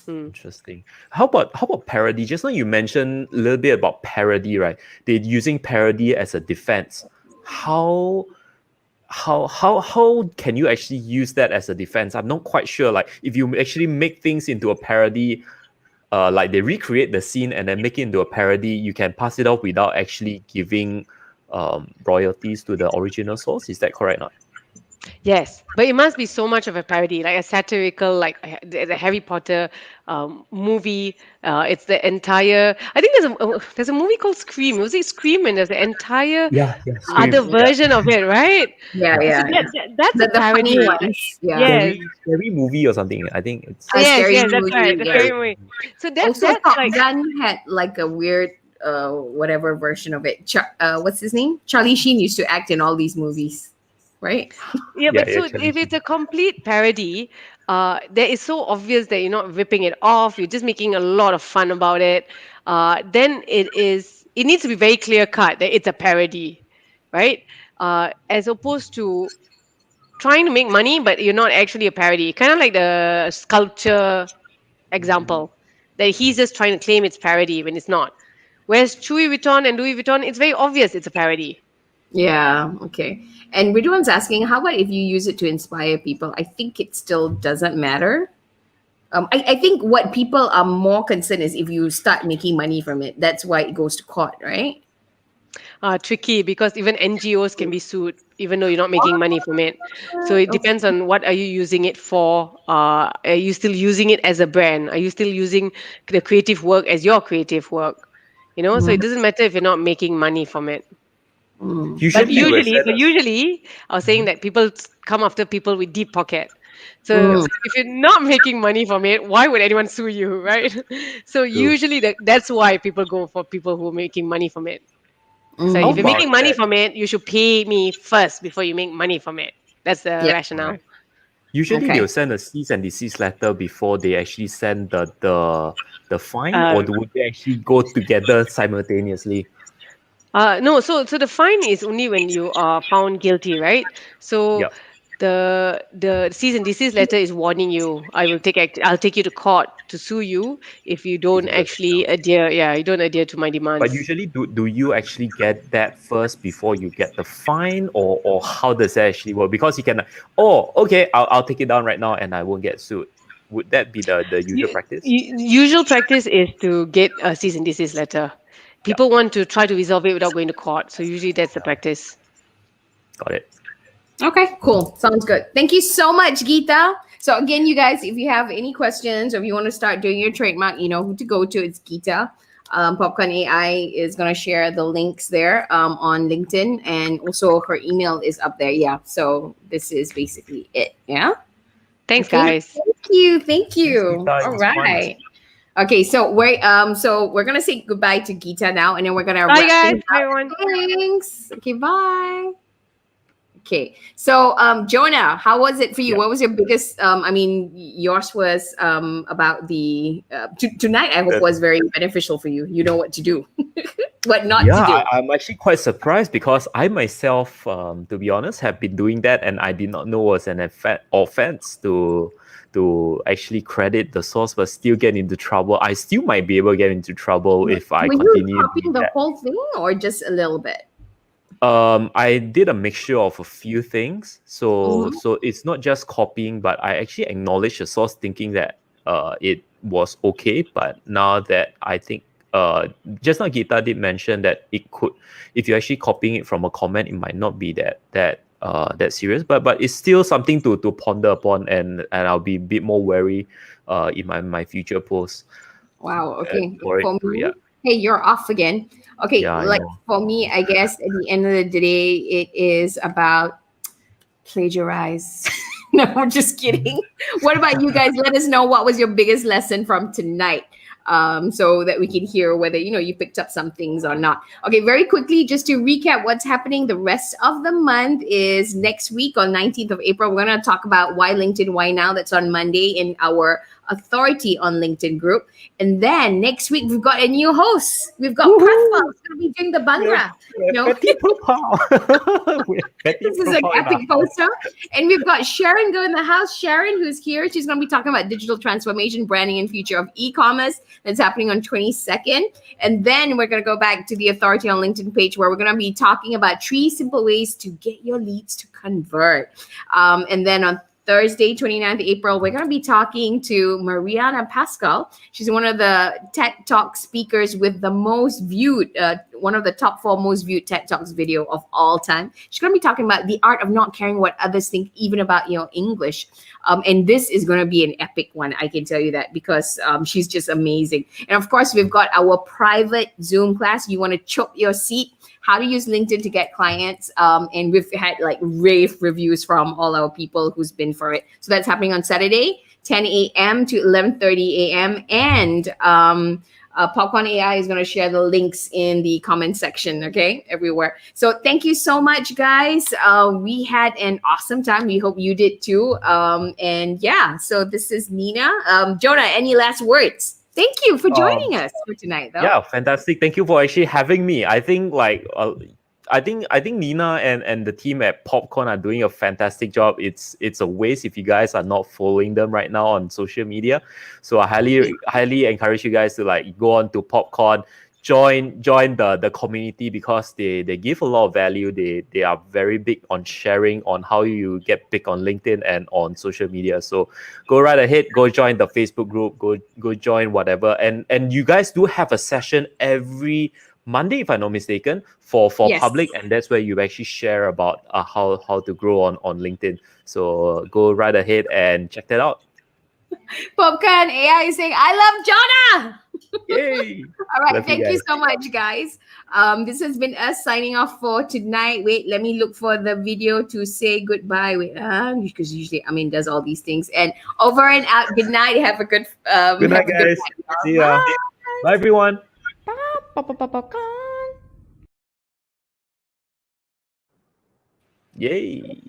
Interesting. How about parody? Just now you mentioned a little bit about parody, right? They're using parody as a defense. How can you actually use that as a defense? I'm not quite sure. Like if you actually make things into a parody, like they recreate the scene and then make it into a parody, you can pass it off without actually giving royalties to the original source. Is that correct or not? Yes, but it must be so much of a parody, like a satirical, like the Harry Potter movie. It's the entire. I think there's a movie called Scream. Was it Scream? And there's the entire other version of it, right? Yeah. So that's a parody. Scary movie or something. I think it's. Yes, that's right. The scary movie. So that's Top like Gun had like a weird whatever version of it. What's his name? Charlie Sheen used to act in all these movies. Right? But if it's a complete parody, that is so obvious that you're not ripping it off, you're just making a lot of fun about it, then it needs to be very clear cut that it's a parody, right? As opposed to trying to make money, but you're not actually a parody. Kind of like the sculpture example, that he's just trying to claim it's parody when it's not. Whereas Louis Vuitton, it's very obvious it's a parody. Yeah, okay. And Ridwan's asking, how about if you use it to inspire people? I think it still doesn't matter. I think what people are more concerned is if you start making money from it. That's why it goes to court, right? Tricky, because even NGOs can be sued even though you're not making money from it. So it depends on what are you using it for. Are you still using it as a brand? Are you still using the creative work as your creative work? So it doesn't matter if you're not making money from it. But usually, I was saying that people come after people with deep pocket. So if you're not making money from it, why would anyone sue you, right? So usually that's why people go for people who are making money from it. So if you're making money from it, you should pay me first before you make money from it. That's the rationale. Right. Usually they'll send a cease and desist letter before they actually send the fine, or would they actually go together simultaneously? No, so the fine is only when you are found guilty, right? So the cease and desist letter is warning you. I'll take you to court to sue you if you don't actually adhere. Yeah, you don't adhere to my demands. But usually, do you actually get that first before you get the fine, or how does that actually work? Because you can, okay, I'll take it down right now and I won't get sued. Would that be the usual practice? Usual practice is to get a cease and desist letter. People want to try to resolve it without going to court. So usually that's the practice. Got it. Okay, cool. Sounds good. Thank you so much, Geetha. So again, you guys, if you have any questions or if you want to start doing your trademark, you know who to go to. It's Geetha. Popcorn AI is going to share the links there on LinkedIn, and also her email is up there. Yeah. So this is basically it. Yeah. Thanks, Okay. guys. Thank you. Geetha, it All was fun. right. Okay, so we're gonna say goodbye to Geetha now, and then we're gonna Bye, wrap guys. things Bye, up. everyone. Thanks. Okay, bye. Okay, so Jonah, how was it for you? Yeah. What was your biggest? I mean, yours was about the tonight. I hope was very beneficial for you. You know what to do, what not to do. I'm actually quite surprised because I myself, to be honest, have been doing that, and I did not know it was an offense to actually credit the source, but still get into trouble. I still might be able to get into trouble if I Were you continue copying doing the that. whole thing or just a little bit? I did a mixture of a few things. So Mhm. so it's not just copying, but I actually acknowledged the source, thinking that it was okay. But now that I think just now Geetha did mention that it could, if you're actually copying it from a comment, it might not be that serious. But it's still something to ponder upon, and I'll be a bit more wary in my future posts. Wow. Okay. For it For to, me, yeah. hey, you're off again. Okay. Yeah, I Like know. for me, I guess at the end of the day, it is about plagiarize. No, I'm just kidding. What about you guys? Let us know what was your biggest lesson from tonight. So that we can hear whether you picked up some things or not. Okay, very quickly, just to recap what's happening the rest of the month is next week on 19th of April. We're going to talk about why LinkedIn, why now. That's on Monday in our Authority on LinkedIn group. And then next week we've got a new host. We've got Prathpa who's going to be doing the Bangra. Petty profile. This is an epic poster. And we've got Sharon Go in the house. Sharon, who's here, she's going to be talking about digital transformation, branding, and future of e-commerce. That's happening on 22nd. And then we're going to go back to the Authority on LinkedIn page where we're going to be talking about 3 simple ways to get your leads to convert. And then on Thursday, 29th April, we're going to be talking to Mariana Pascal. She's one of the TED Talk speakers with the most viewed, one of the top 4 most viewed TED Talks video of all time. She's going to be talking about the art of not caring what others think, even about English. And this is going to be an epic one, I can tell you that, because she's just amazing. And of course, we've got our private Zoom class. You want to chop your seat, how to use LinkedIn to get clients. And we've had like rave reviews from all our people who's been for it. So that's happening on Saturday, 10 a.m. to 11:30 a.m. And Popcorn AI is going to share the links in the comment section, okay, everywhere. So thank you so much, guys. We had an awesome time. We hope you did too. And yeah, so this is Nina. Jonah, any last words? Thank you for joining us for tonight, though. Yeah, fantastic. Thank you for actually having me. I think I think Nina and the team at Popcorn are doing a fantastic job. It's a waste if you guys are not following them right now on social media. So I highly encourage you guys to like go on to Popcorn, join the community, because they give a lot of value. They are very big on sharing on how you get big on LinkedIn and on social media. So go right ahead, go join the Facebook group, go join whatever. And you guys do have a session every Monday, if I'm not mistaken, for Yes. public, and that's where you actually share about how to grow on LinkedIn. So go right ahead and check that out. Popcorn AI is saying, I love Jonah. Yay! All right, Love you thank you guys. so much, guys. This has been us signing off for tonight. Wait, let me look for the video to say goodbye. Wait, because usually Amin does all these things. And over and out. Good night. Have a good Good night, have a guys. good night. See ya. Bye, everyone. Yay!